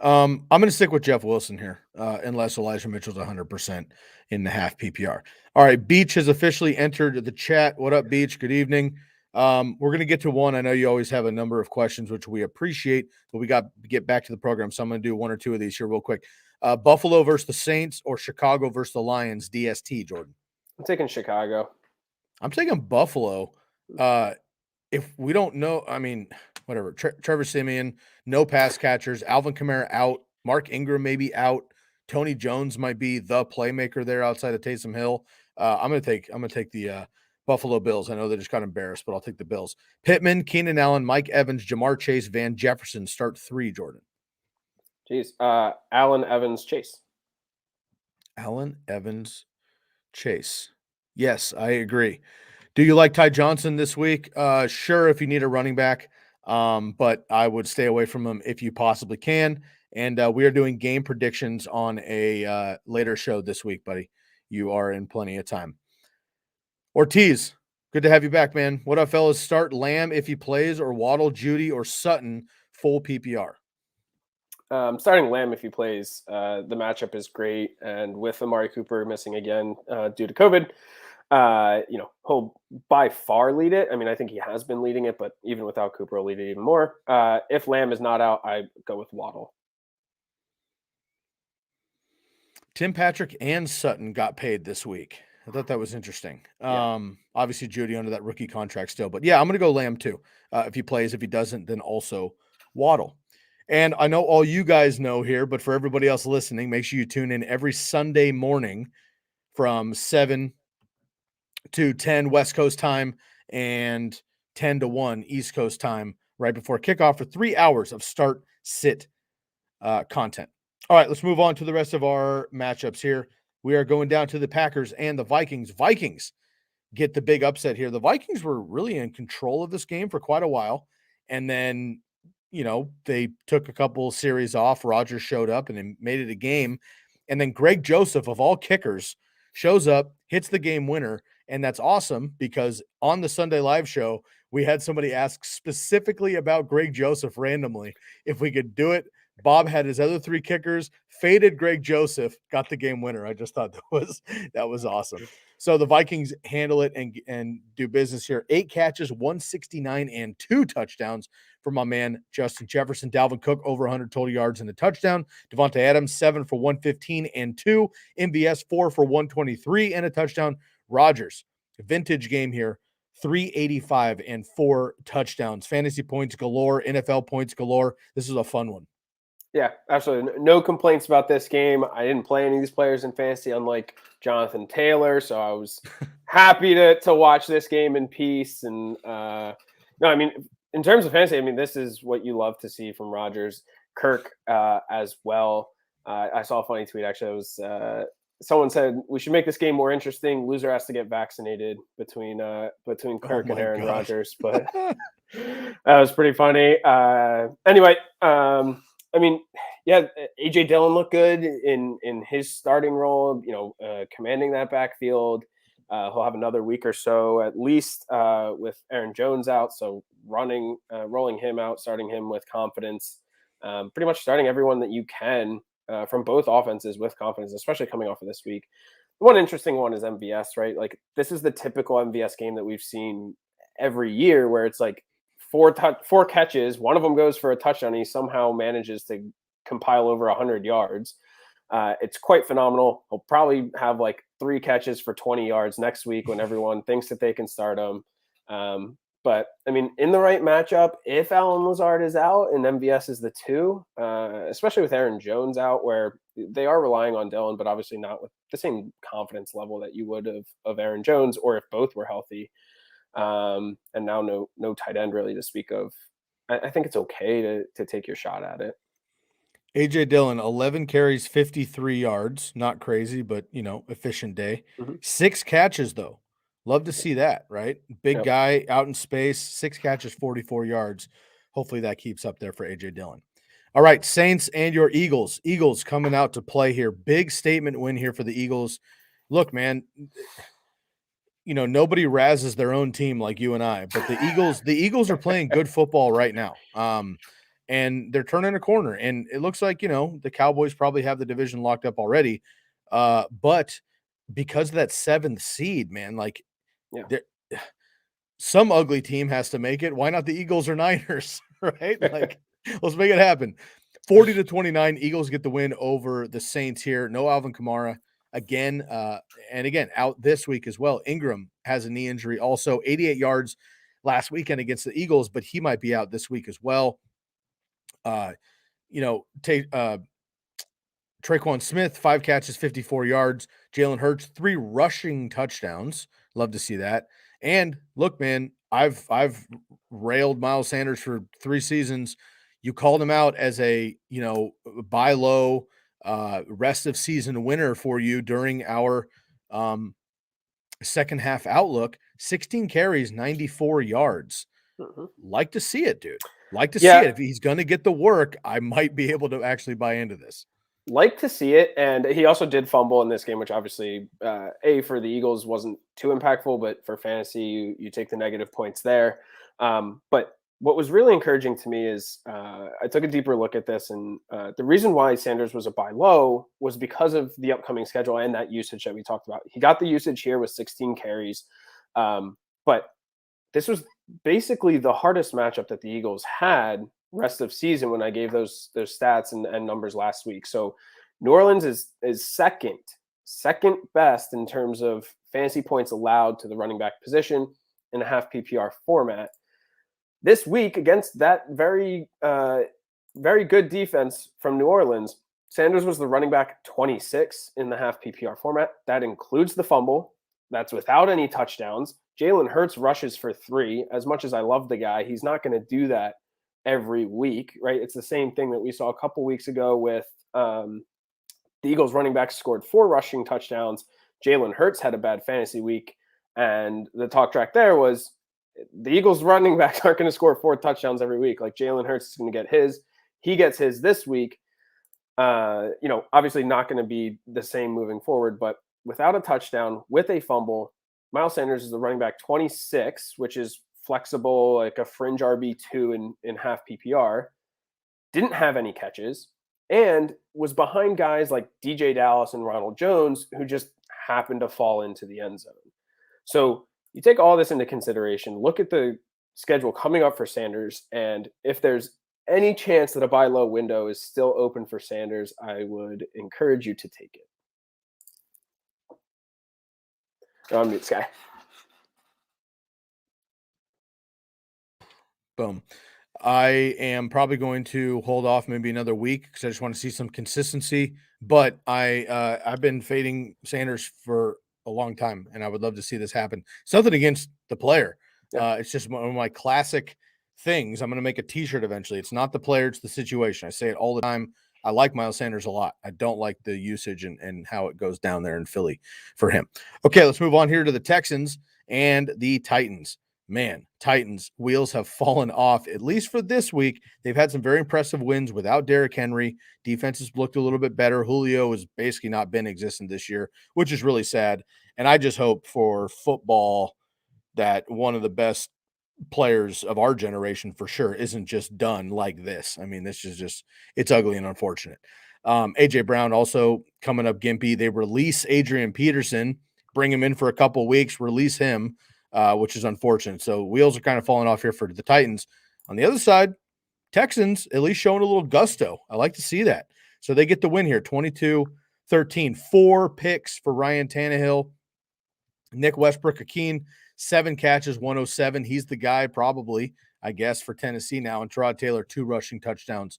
I'm going to stick with Jeff Wilson here, unless Elijah Mitchell's 100% in the half PPR. All right, Beach has officially entered the chat. What up, Beach? Good evening. We're going to get to one. I know you always have a number of questions, which we appreciate, but we got to get back to the program, so I'm going to do one or two of these here real quick. Buffalo versus the Saints or Chicago versus the Lions, DST, Jordan? I'm taking Chicago. I'm taking Buffalo. If we don't know, I mean, whatever. Trevor Siemian, no pass catchers. Alvin Kamara out. Mark Ingram may be out. Tony Jones might be the playmaker there outside of Taysom Hill. I'm gonna take the Buffalo Bills. I know they just got embarrassed, but I'll take the Bills. Pittman, Keenan Allen, Mike Evans, Jamar Chase, Van Jefferson. Start 3, Jordan. Jeez. Allen, Evans, Chase. Allen, Evans, Chase. Yes, I agree. Do you like Ty Johnson this week? Sure, if you need a running back, but I would stay away from him if you possibly can. And we are doing game predictions on a later show this week, buddy. You are in plenty of time. Ortiz, good to have you back, man. What up, fellas? Start Lamb if he plays, or Waddle, Judy, or Sutton, full PPR. Starting Lamb if he plays. The matchup is great, and with Amari Cooper missing again due to COVID, he'll by far lead it. I mean, I think he has been leading it, but even without Cooper, he'll lead it even more. If Lamb is not out, I go with Waddle. Tim Patrick and Sutton got paid this week. I thought that was interesting. Yeah. Obviously Judy under that rookie contract still, but yeah, I'm going to go Lamb too. If he plays, if he doesn't, then also Waddle. And I know all you guys know here, but for everybody else listening, make sure you tune in every Sunday morning from 7 to 10 West Coast time and 10 to 1 East Coast time right before kickoff for 3 hours of start sit content. All right, let's move on to the rest of our matchups here. We are going down to the Packers and the Vikings. Vikings get the big upset here. The Vikings were really in control of this game for quite a while, and then they took a couple series off. Rodgers showed up and then made it a game, and then Greg Joseph, of all kickers, shows up, hits the game winner. And that's awesome because on the Sunday live show, we had somebody ask specifically about Greg Joseph randomly if we could do it. Bob had his other 3 kickers, faded Greg Joseph, got the game winner. I just thought that was awesome. So the Vikings handle it and do business here. 8 catches, 169, and 2 touchdowns for my man Justin Jefferson. Dalvin Cook over 100 total yards and a touchdown. Devontae Adams 7 for 115 and 2. MVS 4 for 123 and a touchdown. Rodgers, vintage game here, 385 and 4 touchdowns. Fantasy points galore, NFL points galore. This is a fun one. Yeah, absolutely. No complaints about this game. I didn't play any of these players in fantasy, unlike Jonathan Taylor, so I was happy to watch this game in peace. And no, I mean, in terms of fantasy, I mean, this is what you love to see from Rodgers. Kirk as well. I saw a funny tweet, actually. It was someone said we should make this game more interesting. Loser has to get vaccinated between Kirk and Aaron Rodgers, but that was pretty funny. Anyway, I mean, yeah, AJ Dillon looked good in his starting role, commanding that backfield. He'll have another week or so at least with Aaron Jones out. So rolling him out, starting him with confidence, pretty much starting everyone that you can from both offenses with confidence, especially coming off of this week. One interesting one is MVS, right? Like this is the typical MVS game that we've seen every year where it's like four catches, one of them goes for a touchdown. He somehow manages to compile over 100 yards. It's quite phenomenal. He'll probably have like 3 catches for 20 yards next week when everyone thinks that they can start him. But I mean, in the right matchup, if Allen Lazard is out and MVS is the 2, especially with Aaron Jones out, where they are relying on Dillon, but obviously not with the same confidence level that you would of Aaron Jones, or if both were healthy. And now no tight end really to speak of. I think it's okay to take your shot at it. AJ Dillon, 11 carries, 53 yards. Not crazy, but efficient day. 6 catches though. Love to see that, right? Big guy out in space, 6 catches, 44 yards. Hopefully that keeps up there for AJ Dillon. All right, Saints and your Eagles. Eagles coming out to play here. Big statement win here for the Eagles. Look, man, nobody razzes their own team like you and I, but the Eagles are playing good football right now. And they're turning a corner, and it looks like, the Cowboys probably have the division locked up already. But because of that 7th seed, man, like some ugly team has to make it. Why not the Eagles or Niners, right? Like, let's make it happen. 40-29, Eagles get the win over the Saints here. No Alvin Kamara. Again, out this week as well. Ingram has a knee injury also. 88 yards last weekend against the Eagles, but he might be out this week as well. Traquan Smith, 5 catches, 54 yards. Jalen Hurts, 3 rushing touchdowns. Love to see that. And look, man, I've railed Miles Sanders for 3 seasons. You called him out as a, buy low, rest of season winner for you during our second half outlook. 16 carries, 94 yards. Like to see it, dude. Like to see it. If he's going to get the work, I might be able to actually buy into this. Like to see it. And he also did fumble in this game, which obviously for the Eagles wasn't too impactful, but for fantasy, you take the negative points there. But what was really encouraging to me is I took a deeper look at this, and the reason why Sanders was a buy low was because of the upcoming schedule and that usage that we talked about. He got the usage here with 16 carries, but this was basically the hardest matchup that the Eagles had rest of season when I gave those stats and numbers last week. So New Orleans is second best in terms of fantasy points allowed to the running back position in a half PPR format. This week, against that very good defense from New Orleans, Sanders was the running back 26 in the half PPR format. That includes the fumble. That's without any touchdowns. Jalen Hurts rushes for 3. As much as I love the guy, he's not going to do that every week, right? It's the same thing that we saw a couple weeks ago with the Eagles running backs scored 4 rushing touchdowns. Jalen Hurts had a bad fantasy week. And the talk track there was the Eagles running backs aren't going to score 4 touchdowns every week. Like Jalen Hurts is going to get his. He gets his this week. Obviously not going to be the same moving forward, but without a touchdown, with a fumble, Miles Sanders is the running back 26, which is flexible, like a fringe RB2 in half PPR, didn't have any catches, and was behind guys like DJ Dallas and Ronald Jones, who just happen to fall into the end zone. So you take all this into consideration, look at the schedule coming up for Sanders, and if there's any chance that a buy low window is still open for Sanders, I would encourage you to take it. Go on mute, Sky. Boom. I am probably going to hold off maybe another week because I just want to see some consistency. But I've been fading Sanders for a long time, and I would love to see this happen. It's nothing against the player. Yeah. It's just one of my classic things. I'm going to make a T-shirt eventually. It's not the player, it's the situation. I say it all the time. I like Miles Sanders a lot. I don't like the usage and how it goes down there in Philly for him. Okay, let's move on here to the Texans and the Titans. Man, Titans wheels have fallen off, at least for this week. They've had some very impressive wins without Derrick Henry. Defense has looked a little bit better. Julio has basically not been existent this year, which is really sad. And I just hope for football that one of the best players of our generation for sure isn't just done like this. I mean, this is just, it's ugly and unfortunate. AJ Brown also coming up gimpy. They release Adrian Peterson, bring him in for a couple weeks, release him, which is unfortunate. So wheels are kind of falling off here for the Titans. On the other side, Texans at least showing a little gusto. I like to see that. So they get the win here, 22-13. 4 picks for Ryan Tannehill. Nick Westbrook-Akeen, 7 catches, 107. He's the guy probably, I guess, for Tennessee now. And Tyrod Taylor, 2 rushing touchdowns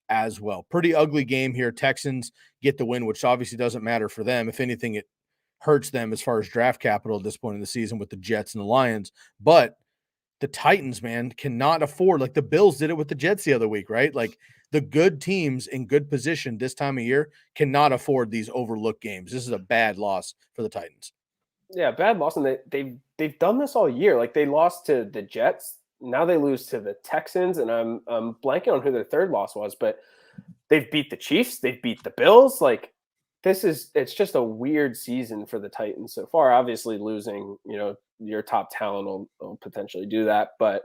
as well. Pretty ugly game here. Texans get the win, which obviously doesn't matter for them. If anything, it hurts them as far as draft capital at this point in the season with the Jets and the Lions. But the Titans, man, cannot afford, like the Bills did it with the Jets the other week, right? Like the good teams in good position this time of year cannot afford these overlooked games. This is a bad loss for the Titans. Yeah, bad loss, and they've done this all year. Like they lost to the Jets, now they lose to the Texans, and I'm blanking on who their third loss was, but they've beat the Chiefs, they've beat the Bills. Like it's just a weird season for the Titans so far. Obviously, losing your top talent will potentially do that, but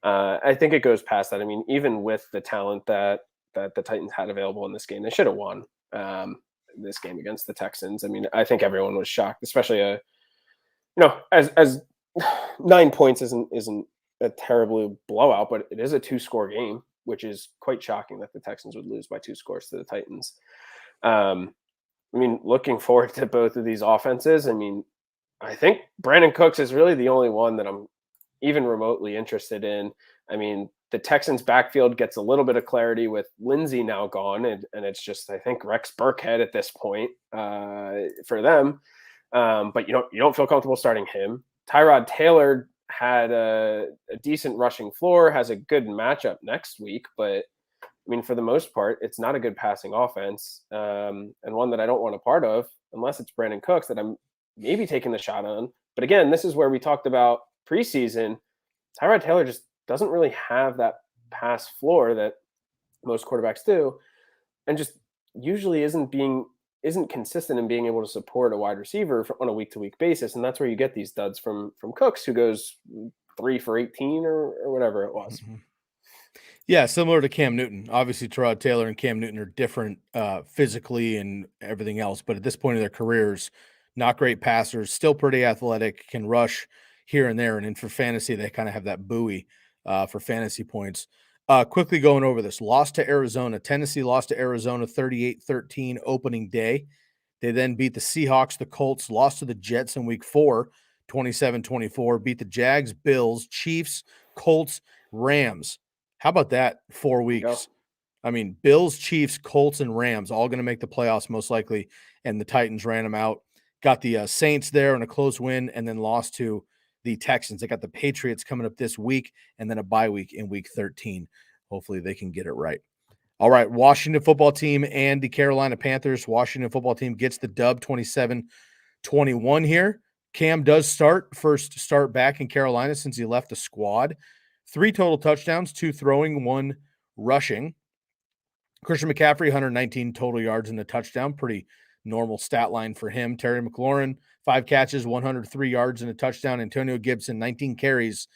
I think it goes past that. I mean, even with the talent that the Titans had available in this game, they should have won this game against the Texans. I mean, I think everyone was shocked, especially as 9 points isn't a terribly blowout, but it is a 2-score game, which is quite shocking that the Texans would lose by 2 scores to the Titans. I mean, looking forward to both of these offenses. I mean, I think Brandon Cooks is really the only one that I'm even remotely interested in. I mean, the Texans backfield gets a little bit of clarity with Lindsey now gone, and it's just, I think, Rex Burkhead at this point for them. But you don't feel comfortable starting him. Tyrod Taylor had a decent rushing floor, has a good matchup next week, but I mean, for the most part, it's not a good passing offense, and one that I don't want a part of unless it's Brandon Cooks that I'm maybe taking the shot on. But again, this is where we talked about preseason. Tyrod Taylor just doesn't really have that pass floor that most quarterbacks do, and just usually isn't consistent in being able to support a wide receiver on a week-to-week basis. And that's where you get these duds from Cooks, who goes 3 for 18 or whatever it was. Mm-hmm. Yeah, similar to Cam Newton. Obviously, Tyrod Taylor and Cam Newton are different physically and everything else, but at this point in their careers, not great passers, still pretty athletic, can rush here and there. And then for fantasy, they kind of have that buoy for fantasy points. Quickly going over this. Lost to Arizona. Tennessee lost to Arizona 38-13 opening day. They then beat the Seahawks, the Colts, lost to the Jets in week 4, 27-24, beat the Jags, Bills, Chiefs, Colts, Rams. How about that? 4 weeks. I mean, Bills, Chiefs, Colts, and Rams all going to make the playoffs most likely, and the Titans ran them out. Got the Saints there in a close win, and then lost to the Texans. They got the Patriots coming up this week, and then a bye week in week 13. Hopefully they can get it right. All right, Washington football team and the Carolina Panthers. Washington football team gets the dub 27-21 here. Cam does first start back in Carolina since he left the squad. 3 total touchdowns, 2 throwing, 1 rushing. Christian McCaffrey, 119 total yards and a touchdown. Pretty normal stat line for him. Terry McLaurin, 5 catches, 103 yards and a touchdown. Antonio Gibson, 19 carries,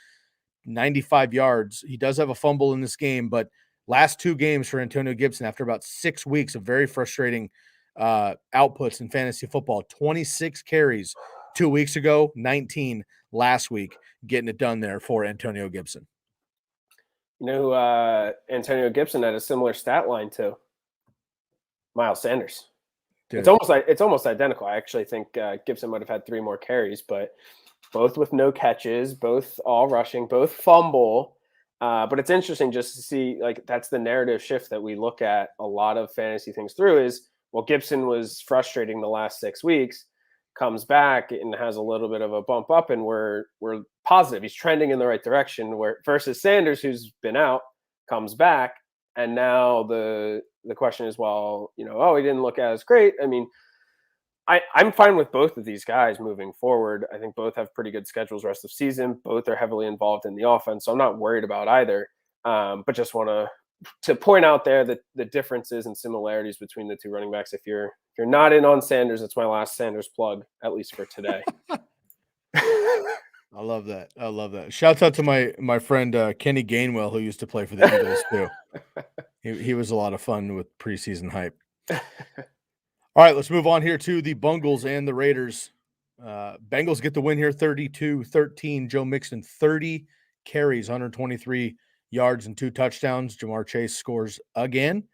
95 yards. He does have a fumble in this game, but last 2 games for Antonio Gibson after about 6 weeks of very frustrating outputs in fantasy football. 26 carries 2 weeks ago, 19 last week, getting it done there for Antonio Gibson. You know who Antonio Gibson had a similar stat line to? Miles Sanders. Dude. It's almost identical. I actually think Gibson might have had 3 more carries, but both with no catches, both all rushing, both fumble. But it's interesting just to see, like, that's the narrative shift that we look at a lot of fantasy things through is, well, Gibson was frustrating the last 6 weeks, comes back and has a little bit of a bump up, and we're positive. He's trending in the right direction, where versus Sanders, who's been out, comes back. And now the question is, well, he didn't look as great. I mean, I'm fine with both of these guys moving forward. I think both have pretty good schedules rest of season. Both are heavily involved in the offense, so I'm not worried about either. But just want to point out there that the differences and similarities between the 2 running backs. If you're not in on Sanders, it's my last Sanders plug, at least for today. I love that. Shouts out to my friend Kenny Gainwell, who used to play for the Eagles too. He was a lot of fun with preseason hype. All right, let's move on here to the Bengals and the Raiders. Bengals get the win here, 32-13. Joe Mixon, 30 carries, 123 yards and 2 touchdowns. Jamar Chase scores again.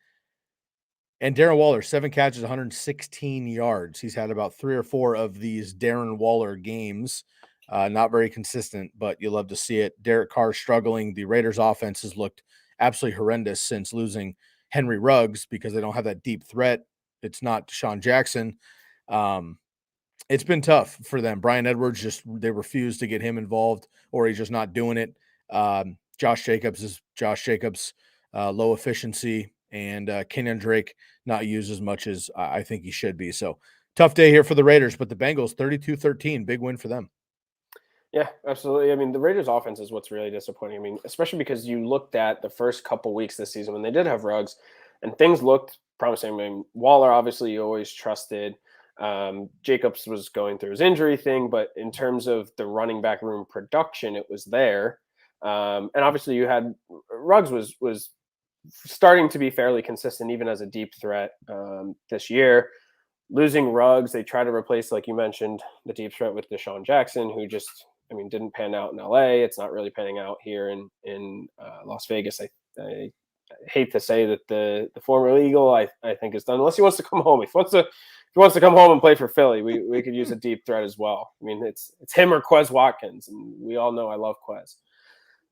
And Darren Waller, 7 catches, 116 yards. He's had about 3 or 4 of these Darren Waller games. Not very consistent, but you love to see it. Derek Carr struggling. The Raiders' offense has looked absolutely horrendous since losing Henry Ruggs because they don't have that deep threat. It's not Deshaun Jackson. It's been tough for them. Brian Edwards, they refuse to get him involved, or he's just not doing it. Josh Jacobs, low efficiency, and Kenyon Drake not used as much as I think he should be. So tough day here for the Raiders, but the Bengals 32-13, big win for them. Yeah, absolutely. I mean, the Raiders' offense is what's really disappointing. I mean, especially because you looked at the first couple weeks this season when they did have Ruggs, and things looked promising. I mean, Waller, obviously, you always trusted. Jacobs was going through his injury thing, but in terms of the running back room production, it was there. And obviously, you had Ruggs was starting to be fairly consistent, even as a deep threat this year. Losing Ruggs, they try to replace, like you mentioned, the deep threat with Deshaun Jackson, who just, didn't pan out in LA. It's not really panning out here in Las Vegas. I hate to say that the former Eagle, I think, is done, unless he wants to come home. If he wants to come home and play for Philly, we could use a deep threat as well. I mean, it's him or Quez Watkins, and we all know I love Quez.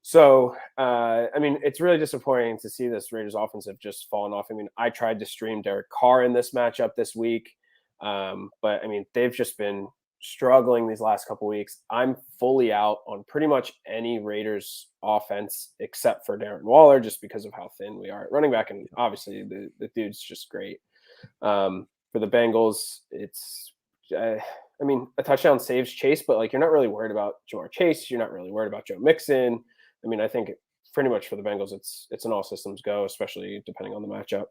So, it's really disappointing to see this Raiders offense have just fallen off. I mean, I tried to stream Derek Carr in this matchup this week, but they've just been struggling these last couple weeks. I'm fully out on pretty much any Raiders offense except for Darren Waller, just because of how thin we are at running back, and obviously the dude's just great. For the Bengals, it's a touchdown saves Chase, but you're not really worried about Jamar Chase. You're not really worried about Joe Mixon. I think pretty much for the Bengals, it's an all systems go, especially depending on the matchup.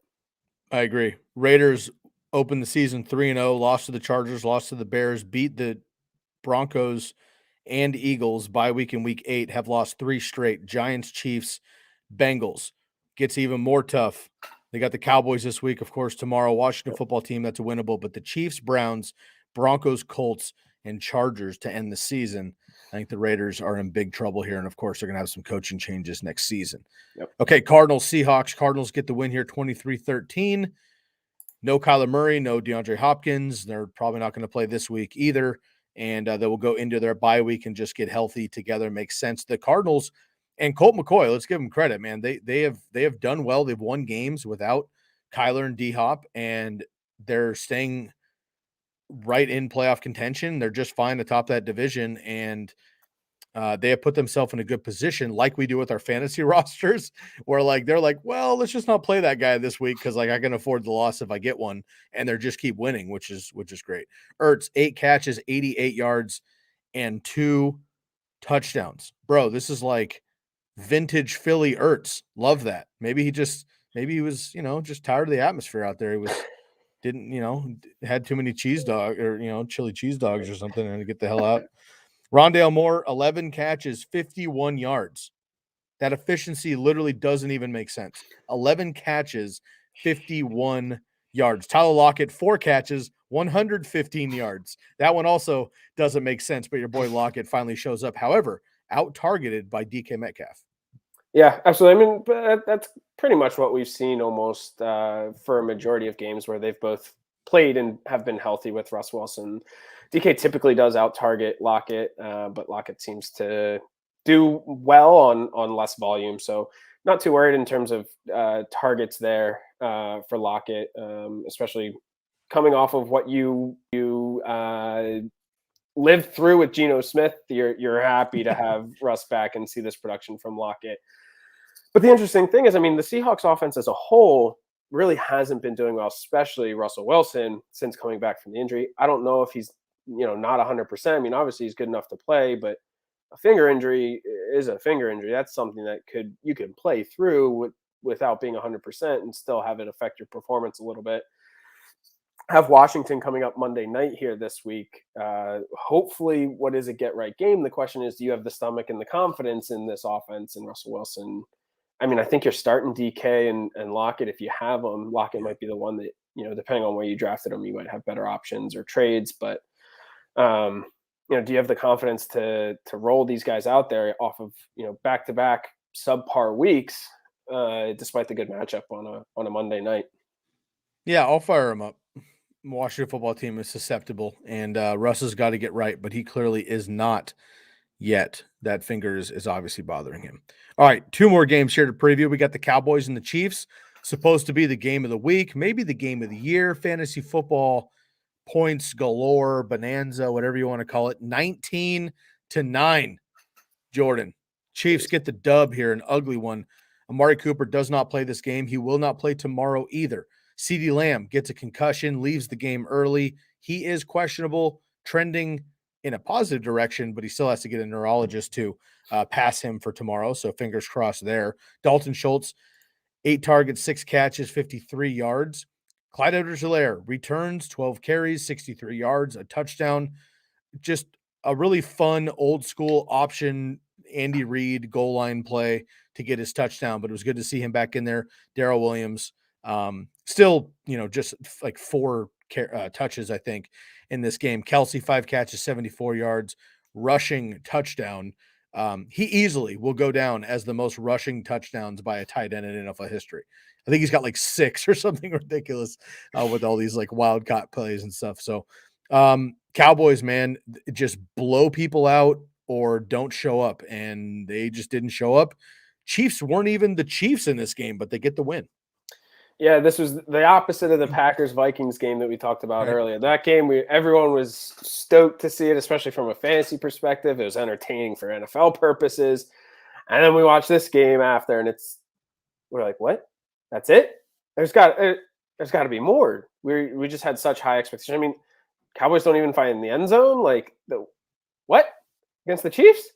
I agree. Raiders opened the season 3-0, lost to the Chargers, lost to the Bears, beat the Broncos and Eagles. Bye week in week 8, have lost 3 straight. Giants, Chiefs, Bengals. Gets even more tough. They got the Cowboys this week, of course, tomorrow. Washington football team, that's winnable. But the Chiefs, Browns, Broncos, Colts, and Chargers to end the season. I think the Raiders are in big trouble here. And, of course, they're going to have some coaching changes next season. Yep. Okay, Cardinals, Seahawks. Cardinals get the win here, 23-13. No Kyler Murray, no DeAndre Hopkins. They're probably not going to play this week either. And they will go into their bye week and just get healthy together. Makes sense. The Cardinals and Colt McCoy, let's give them credit, man. They have done well. They've won games without Kyler and D-Hop, and they're staying right in playoff contention. They're just fine atop that division, and they have put themselves in a good position, like we do with our fantasy rosters, where they're like, well, let's just not play that guy this week because I can afford the loss if I get one, and they're just keep winning, which is great. Ertz, 8 catches, 88 yards, and 2 touchdowns. Bro, this is like vintage Philly Ertz. Love that. Maybe he was, just tired of the atmosphere out there. He had too many cheese dog or, chili cheese dogs or something and to get the hell out. Rondale Moore, 11 catches, 51 yards. That efficiency literally doesn't even make sense. 11 catches, 51 yards. Tyler Lockett, 4 catches, 115 yards. That one also doesn't make sense, but your boy Lockett finally shows up. However, out-targeted by DK Metcalf. Yeah, absolutely. I mean, that's pretty much what we've seen almost for a majority of games where they've both played and have been healthy with Russ Wilson. DK typically does out-target Lockett, but Lockett seems to do well on less volume. So not too worried in terms of targets there for Lockett, especially coming off of what you lived through with Geno Smith. You're happy to have Russ back and see this production from Lockett. But the interesting thing is, I mean, the Seahawks offense as a whole really hasn't been doing well, especially Russell Wilson since coming back from the injury. I don't know if he's, not 100%. I mean, obviously he's good enough to play, but a finger injury is a finger injury. That's something that you could play through without being 100% and still have it affect your performance a little bit. Have Washington coming up Monday night here this week. Hopefully, what is a get-right game? The question is, do you have the stomach and the confidence in this offense and Russell Wilson? I mean, I think you're starting DK and Lockett. If you have them, Lockett might be the one that, depending on where you drafted him, you might have better options or trades. But, do you have the confidence to roll these guys out there off of, back-to-back subpar weeks, despite the good matchup on a Monday night? Yeah, I'll fire him up. Washington football team is susceptible, and Russ has got to get right, but he clearly is not yet. That finger is obviously bothering him. All right, 2 more games here to preview. We got the Cowboys and the Chiefs, supposed to be the game of the week, maybe the game of the year. Fantasy football points galore, bonanza, whatever you want to call it. 19-9, Jordan. Chiefs get the dub here, an ugly one. Amari Cooper does not play this game. He will not play tomorrow either. CeeDee Lamb gets a concussion, leaves the game early. He is questionable, trending in a positive direction, but he still has to get a neurologist to pass him for tomorrow. So fingers crossed there. Dalton Schultz, 8 targets, 6 catches, 53 yards. Clyde Edwards-Helaire returns, 12 carries, 63 yards, a touchdown. Just a really fun old school option Andy Reid goal line play to get his touchdown, but it was good to see him back in there. Darrell Williams, still, just like 4 touches, I think, in this game. Kelsey, 5 catches, 74 yards, rushing touchdown. He easily will go down as the most rushing touchdowns by a tight end in NFL history. I think he's got like 6 or something ridiculous with all these like wildcat plays and stuff. So Cowboys, man, just blow people out or don't show up, and they just didn't show up. Chiefs weren't even the Chiefs in this game, but they get the win. Yeah, this was the opposite of the Packers-Vikings game that we talked about earlier. That game, everyone was stoked to see it, especially from a fantasy perspective. It was entertaining for NFL purposes. And then we watched this game after, and we're like, what? That's it? There's got to be more. We just had such high expectations. I mean, Cowboys don't even find in the end zone. Like, what? Against the Chiefs?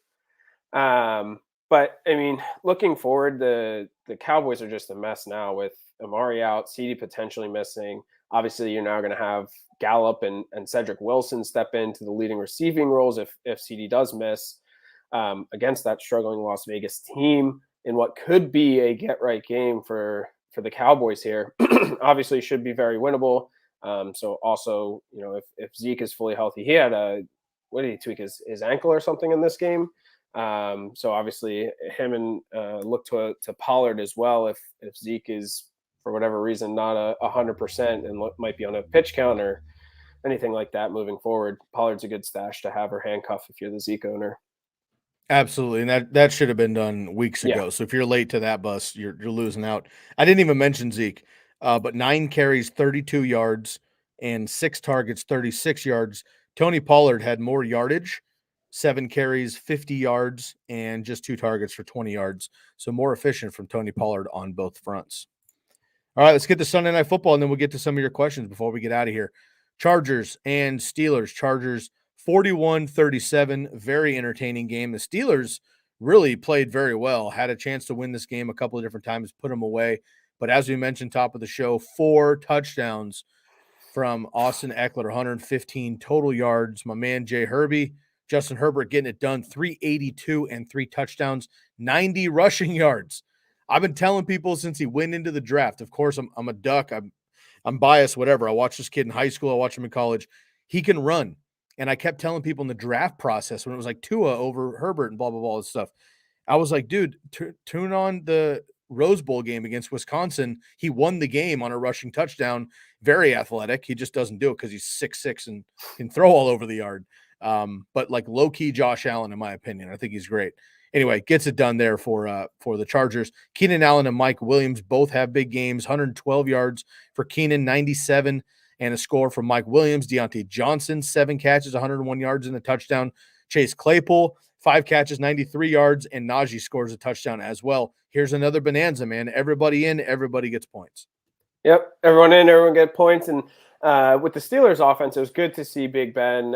But, I mean, looking forward, the Cowboys are just a mess now with Amari out, CeeDee potentially missing. Obviously, you're now going to have Gallup and Cedric Wilson step into the leading receiving roles if CeeDee does miss against that struggling Las Vegas team in what could be a get-right game for the Cowboys here. Obviously, should be very winnable. So also, if Zeke is fully healthy, he had what did he tweak, his ankle or something in this game? So obviously him and look to Pollard as well if Zeke is for whatever reason not 100% and might be on a pitch count or anything like that moving forward. Pollard's a good stash to have or handcuff if you're the Zeke owner. Absolutely, and that should have been done weeks ago. Yeah. So if you're late to that bus, you're losing out. I didn't even mention Zeke, but 9 carries, 32 yards, and 6 targets, 36 yards. Tony Pollard had more yardage, 7 carries, 50 yards, and just 2 targets for 20 yards. So more efficient from Tony Pollard on both fronts. All right, let's get to Sunday Night Football, and then we'll get to some of your questions before we get out of here. Chargers and Steelers. Chargers 41-37, very entertaining game. The Steelers really played very well, had a chance to win this game a couple of different times, put them away. But as we mentioned, top of the show, 4 touchdowns from Austin Eckler, 115 total yards. My man, Jay Herbie, Justin Herbert getting it done, 382 and 3 touchdowns, 90 rushing yards. I've been telling people since he went into the draft. Of course, I'm a duck. I'm I'm biased, whatever. I watched this kid in high school. I watched him in college. He can run. And I kept telling people in the draft process when it was like Tua over Herbert and blah, blah, blah, this stuff. I was like, dude, tune on the Rose Bowl game against Wisconsin. He won the game on a rushing touchdown. Very athletic. He just doesn't do it because he's 6'6" and can throw all over the yard. But like low-key Josh Allen, in my opinion. I think he's great. Anyway, gets it done there for the Chargers. Keenan Allen and Mike Williams both have big games. 112 yards for Keenan, 97, and a score from Mike Williams. Deontay Johnson, 7 catches, 101 yards and a touchdown. Chase Claypool, 5 catches, 93 yards, and Najee scores a touchdown as well. Here's another bonanza, man. Everybody in, everybody gets points. Yep, everyone in, everyone get points. And with the Steelers offense, it was good to see Big Ben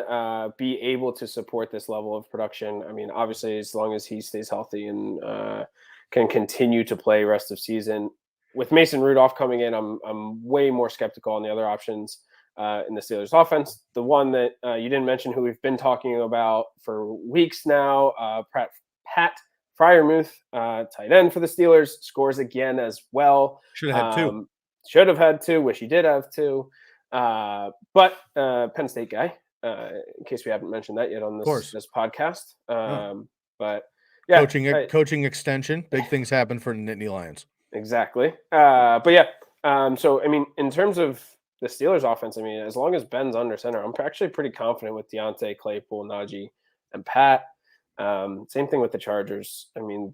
be able to support this level of production. I mean, obviously, as long as he stays healthy and can continue to play rest of season. With Mason Rudolph coming in, I'm way more skeptical on the other options in the Steelers offense. The one that you didn't mention, who we've been talking about for weeks now, Pat Freiermuth, tight end for the Steelers, scores again as well. Should have had 2. Should have had 2. Wish he did have 2. But Penn State guy, in case we haven't mentioned that yet on this podcast. But yeah, coaching extension. Big things happen for the Nittany Lions. Exactly. But yeah, so I mean, in terms of the Steelers offense, I mean, as long as Ben's under center, I'm actually pretty confident with Deontay, Claypool, Najee, and Pat. Same thing with the Chargers. I mean,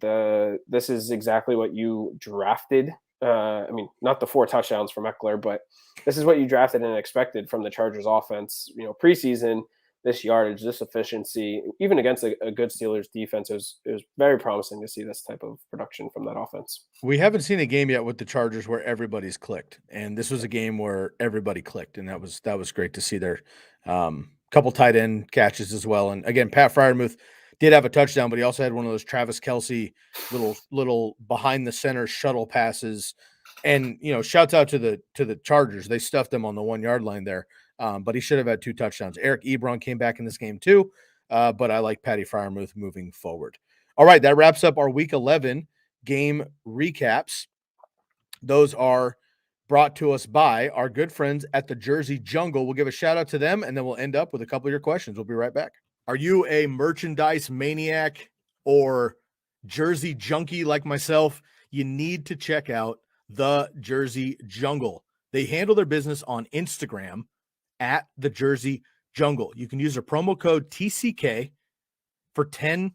this is exactly what you drafted. I mean, not the 4 touchdowns from Eckler, but this is what you drafted and expected from the Chargers offense. You know, preseason, this yardage, this efficiency, even against a good Steelers defense, it was very promising to see this type of production from that offense. We haven't seen a game yet with the Chargers where everybody's clicked, and this was a game where everybody clicked, and that was great to see there. Couple tight end catches as well, and again, Pat Freiermuth did have a touchdown, but he also had one of those Travis Kelce little behind the center shuttle passes. And you know, shouts out to the Chargers. They stuffed him on the 1 yard line there. But he should have had 2 touchdowns. Eric Ebron came back in this game too. But I like Patty Freiermuth moving forward. All right, that wraps up our week 11 game recaps. Those are brought to us by our good friends at the Jersey Jungle. We'll give a shout out to them, and then we'll end up with a couple of your questions. We'll be right back. Are you a merchandise maniac or jersey junkie like myself? You need to check out the Jersey Jungle. They handle their business on Instagram at the Jersey Jungle. You can use their promo code TCK for 10%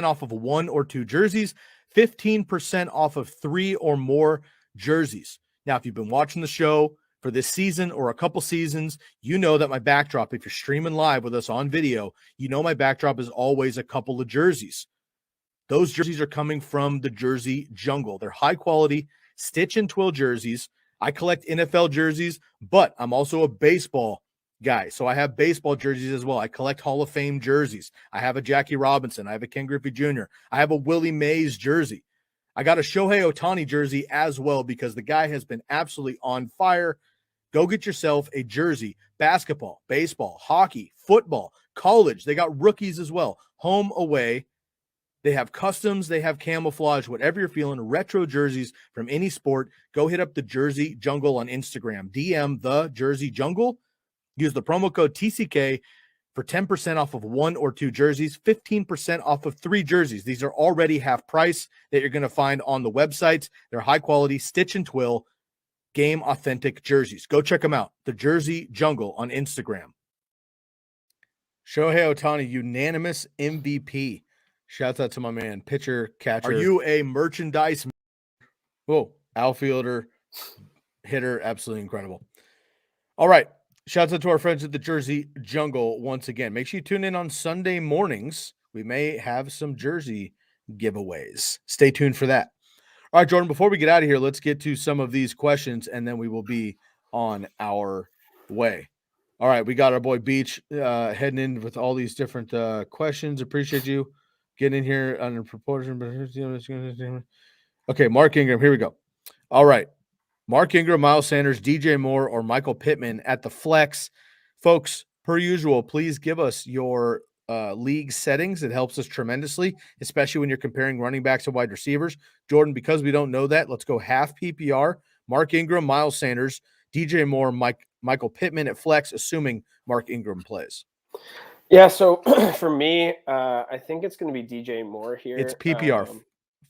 off of 1 or 2 jerseys, 15% off of 3 or more jerseys. Now, if you've been watching the show for this season or a couple seasons, you know that my backdrop, if you're streaming live with us on video, you know my backdrop is always a couple of jerseys. Those jerseys are coming from the Jersey Jungle. They're high quality stitch and twill jerseys. I collect NFL jerseys, but I'm also a baseball guy. So I have baseball jerseys as well. I collect Hall of Fame jerseys. I have a Jackie Robinson. I have a Ken Griffey Jr. I have a Willie Mays jersey. I got a Shohei Ohtani jersey as well because the guy has been absolutely on fire. Go get yourself a jersey. Basketball, baseball, hockey, football, college. They got rookies as well. Home, away. They have customs. They have camouflage. Whatever you're feeling, retro jerseys from any sport. Go hit up the Jersey Jungle on Instagram. DM the Jersey Jungle. Use the promo code TCK for 10% off of 1 or 2 jerseys, 15% off of 3 jerseys. These are already half price that you're going to find on the websites. They're high quality, stitch and twill, game authentic jerseys. Go check them out. The Jersey Jungle on Instagram. Shohei Ohtani, unanimous MVP. Shouts out to my man, pitcher, catcher. Are you a merchandise? Whoa, outfielder, hitter, absolutely incredible. All right. Shouts out to our friends at the Jersey Jungle once again. Make sure you tune in on Sunday mornings. We may have some jersey giveaways. Stay tuned for that. All right, Jordan, before we get out of here, let's get to some of these questions, and then we will be on our way. All right, we got our boy Beach heading in with all these different questions. Appreciate you getting in here on a proportion. Okay, Mark Ingram, here we go. All right. Mark Ingram, Miles Sanders, DJ Moore, or Michael Pittman at the flex. Folks, per usual, please give us your league settings. It helps us tremendously, especially when you're comparing running backs to wide receivers. Jordan, because we don't know that, let's go half PPR. Mark Ingram, Miles Sanders, DJ Moore, Michael Pittman at flex, assuming Mark Ingram plays. Yeah, so for me, I think it's going to be DJ Moore here. It's PPR,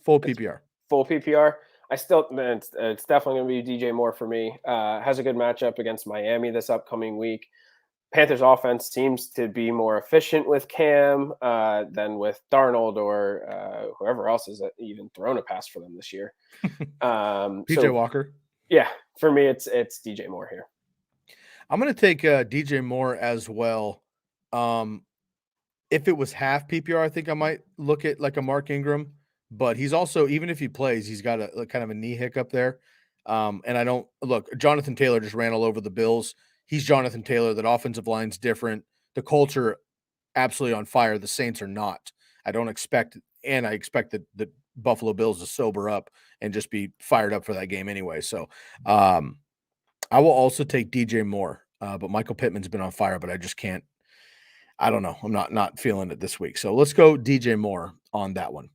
full PPR. Full PPR. It's definitely going to be DJ Moore for me. Has a good matchup against Miami this upcoming week. Panthers offense seems to be more efficient with Cam than with Darnold or whoever else has even thrown a pass for them this year. PJ Walker. Yeah, for me, it's DJ Moore here. I'm going to take DJ Moore as well. If it was half PPR, I think I might look at like a Mark Ingram, but he's also, even if he plays, he's got a kind of a knee hiccup there. And I don't look, Jonathan Taylor just ran all over the Bills. He's Jonathan Taylor. That offensive line's different. The culture absolutely on fire. The Saints are not. I expect the Buffalo Bills to sober up and just be fired up for that game anyway. So I will also take DJ Moore, but Michael Pittman's been on fire, but I just can't. I don't know. I'm not feeling it this week. So let's go DJ Moore on that one.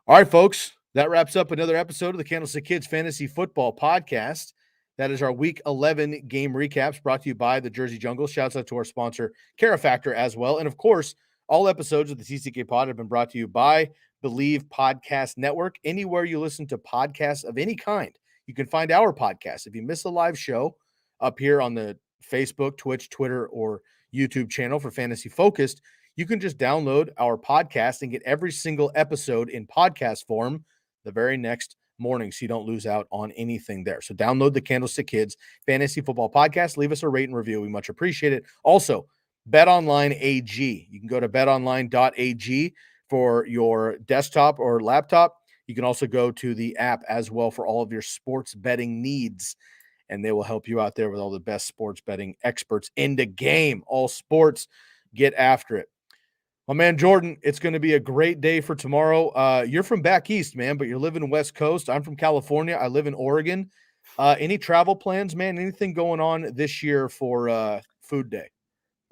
All right, folks. That wraps up another episode of the Candlestick Kids Fantasy Football Podcast. That is our Week 11 game recaps brought to you by the Jersey Jungle. Shouts out to our sponsor, Carafactor, as well. And, of course, all episodes of the TCK Pod have been brought to you by Believe Podcast Network. Anywhere you listen to podcasts of any kind, you can find our podcast. If you miss a live show up here on the Facebook, Twitch, Twitter, or YouTube channel for Fantasy Focused, you can just download our podcast and get every single episode in podcast form the very next morning, so you don't lose out on anything there. So download the Candlestick Kids Fantasy Football Podcast. Leave us a rate and review. We much appreciate it. Also, BetOnline AG. You can go to betonline.ag for your desktop or laptop. You can also go to the app as well for all of your sports betting needs, and they will help you out there with all the best sports betting experts in the game. All sports, get after it. My man, Jordan, it's going to be a great day for tomorrow. You're from back east, man, but you're living West Coast. I'm from California. I live in Oregon. Any travel plans, man? Anything going on this year for Food Day?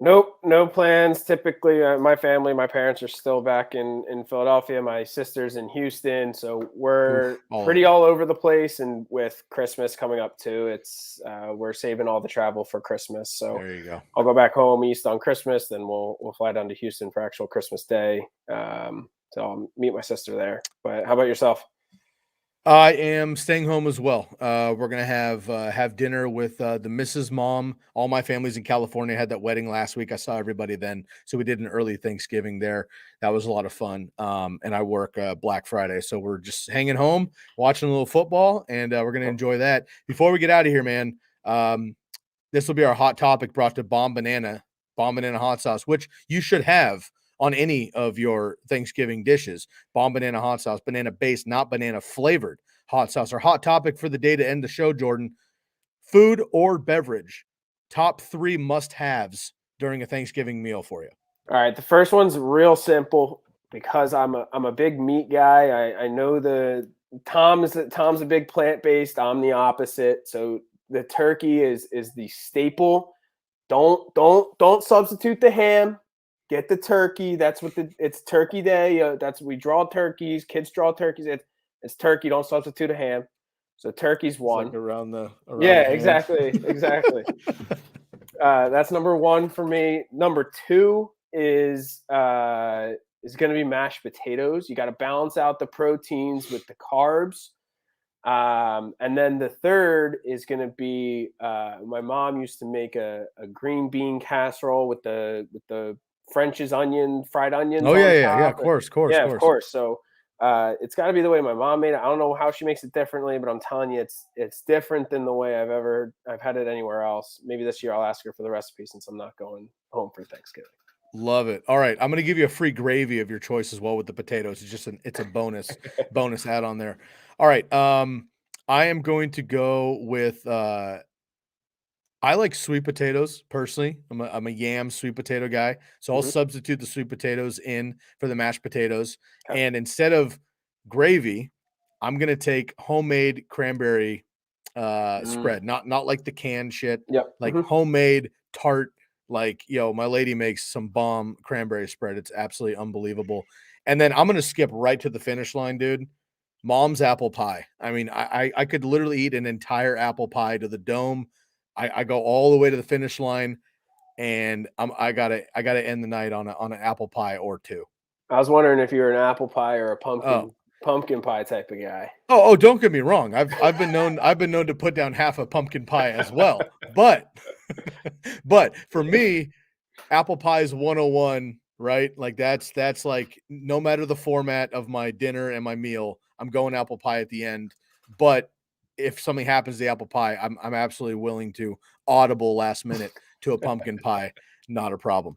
Nope, no plans. Typically, my parents are still back in Philadelphia. My sister's in Houston, so we're pretty all over the place. And with Christmas coming up too, it's we're saving all the travel for Christmas. So there you go. I'll go back home east on Christmas, then we'll fly down to Houston for actual Christmas Day. So I'll meet my sister there. But how about yourself? I am staying home as well. We're gonna have dinner with the Mrs. Mom. All my family's in California. Had that wedding last week. I saw everybody then, so we did an early Thanksgiving there. That was a lot of fun. And I work Black Friday, so we're just hanging home, watching a little football, and we're gonna enjoy that. Before we get out of here, man, this will be our hot topic brought to Bomb Banana hot sauce, which you should have on any of your Thanksgiving dishes. Bomb Banana hot sauce, banana-based, not banana-flavored hot sauce. Our hot topic for the day to end the show, Jordan, food or beverage, top 3 must-haves during a Thanksgiving meal for you. All right, the first one's real simple because I'm a big meat guy. I know Tom's a big plant-based. I'm the opposite. So the turkey is the staple. Don't substitute the ham. Get the turkey. That's what it's Turkey Day. We draw turkeys. Kids draw turkeys. It's turkey. Don't substitute a ham. So turkey's one. Like around the exactly. That's number 1 for me. Number 2 is going to be mashed potatoes. You got to balance out the proteins with the carbs. And then the third is going to be my mom used to make a green bean casserole with the French's fried onions. Oh yeah, of course. Of course. So it's got to be the way my mom made it. I don't know how she makes it differently, but I'm telling you, it's different than the way I've had it anywhere else. Maybe this year I'll ask her for the recipe since I'm not going home for Thanksgiving. Love it. All right, I'm going to give you a free gravy of your choice as well with the potatoes. It's a bonus add on there. All right, I am going to go with. I like sweet potatoes personally. I'm a yam sweet potato guy, so I'll substitute the sweet potatoes in for the mashed potatoes, and instead of gravy, I'm gonna take homemade cranberry spread, not like the canned shit. Yep. Like homemade tart. Like my lady makes some bomb cranberry spread. It's absolutely unbelievable. And then I'm gonna skip right to the finish line, dude. Mom's apple pie. I mean, I could literally eat an entire apple pie to the dome. I go all the way to the finish line, and I gotta end the night on an apple pie or two. I was wondering if you were an apple pie or a Oh. pumpkin pie type of guy. Oh, don't get me wrong. I've been known to put down half a pumpkin pie as well. But for me, apple pie is 101, right? Like that's like no matter the format of my dinner and my meal, I'm going apple pie at the end. But if something happens to the apple pie, I'm absolutely willing to audible last minute to a pumpkin pie. Not a problem.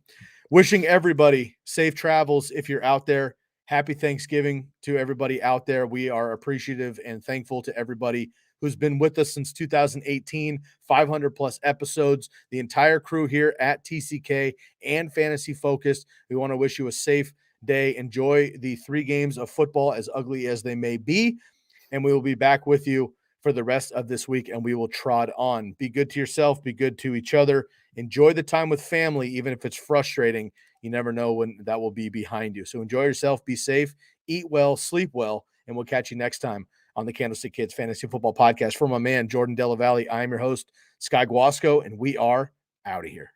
Wishing everybody safe travels if you're out there. Happy Thanksgiving to everybody out there. We are appreciative and thankful to everybody who's been with us since 2018, 500 plus episodes, the entire crew here at TCK and Fantasy Focused. We want to wish you a safe day. Enjoy the 3 games of football, as ugly as they may be. And we will be back with you for the rest of this week, and we will trot on. Be good to yourself. Be good to each other. Enjoy the time with family, even if it's frustrating. You never know when that will be behind you. So enjoy yourself. Be safe. Eat well. Sleep well. And we'll catch you next time on the Candlestick Kids Fantasy Football Podcast. For my man, Jordan Della Valle, I am your host, Sky Guasco, and we are out of here.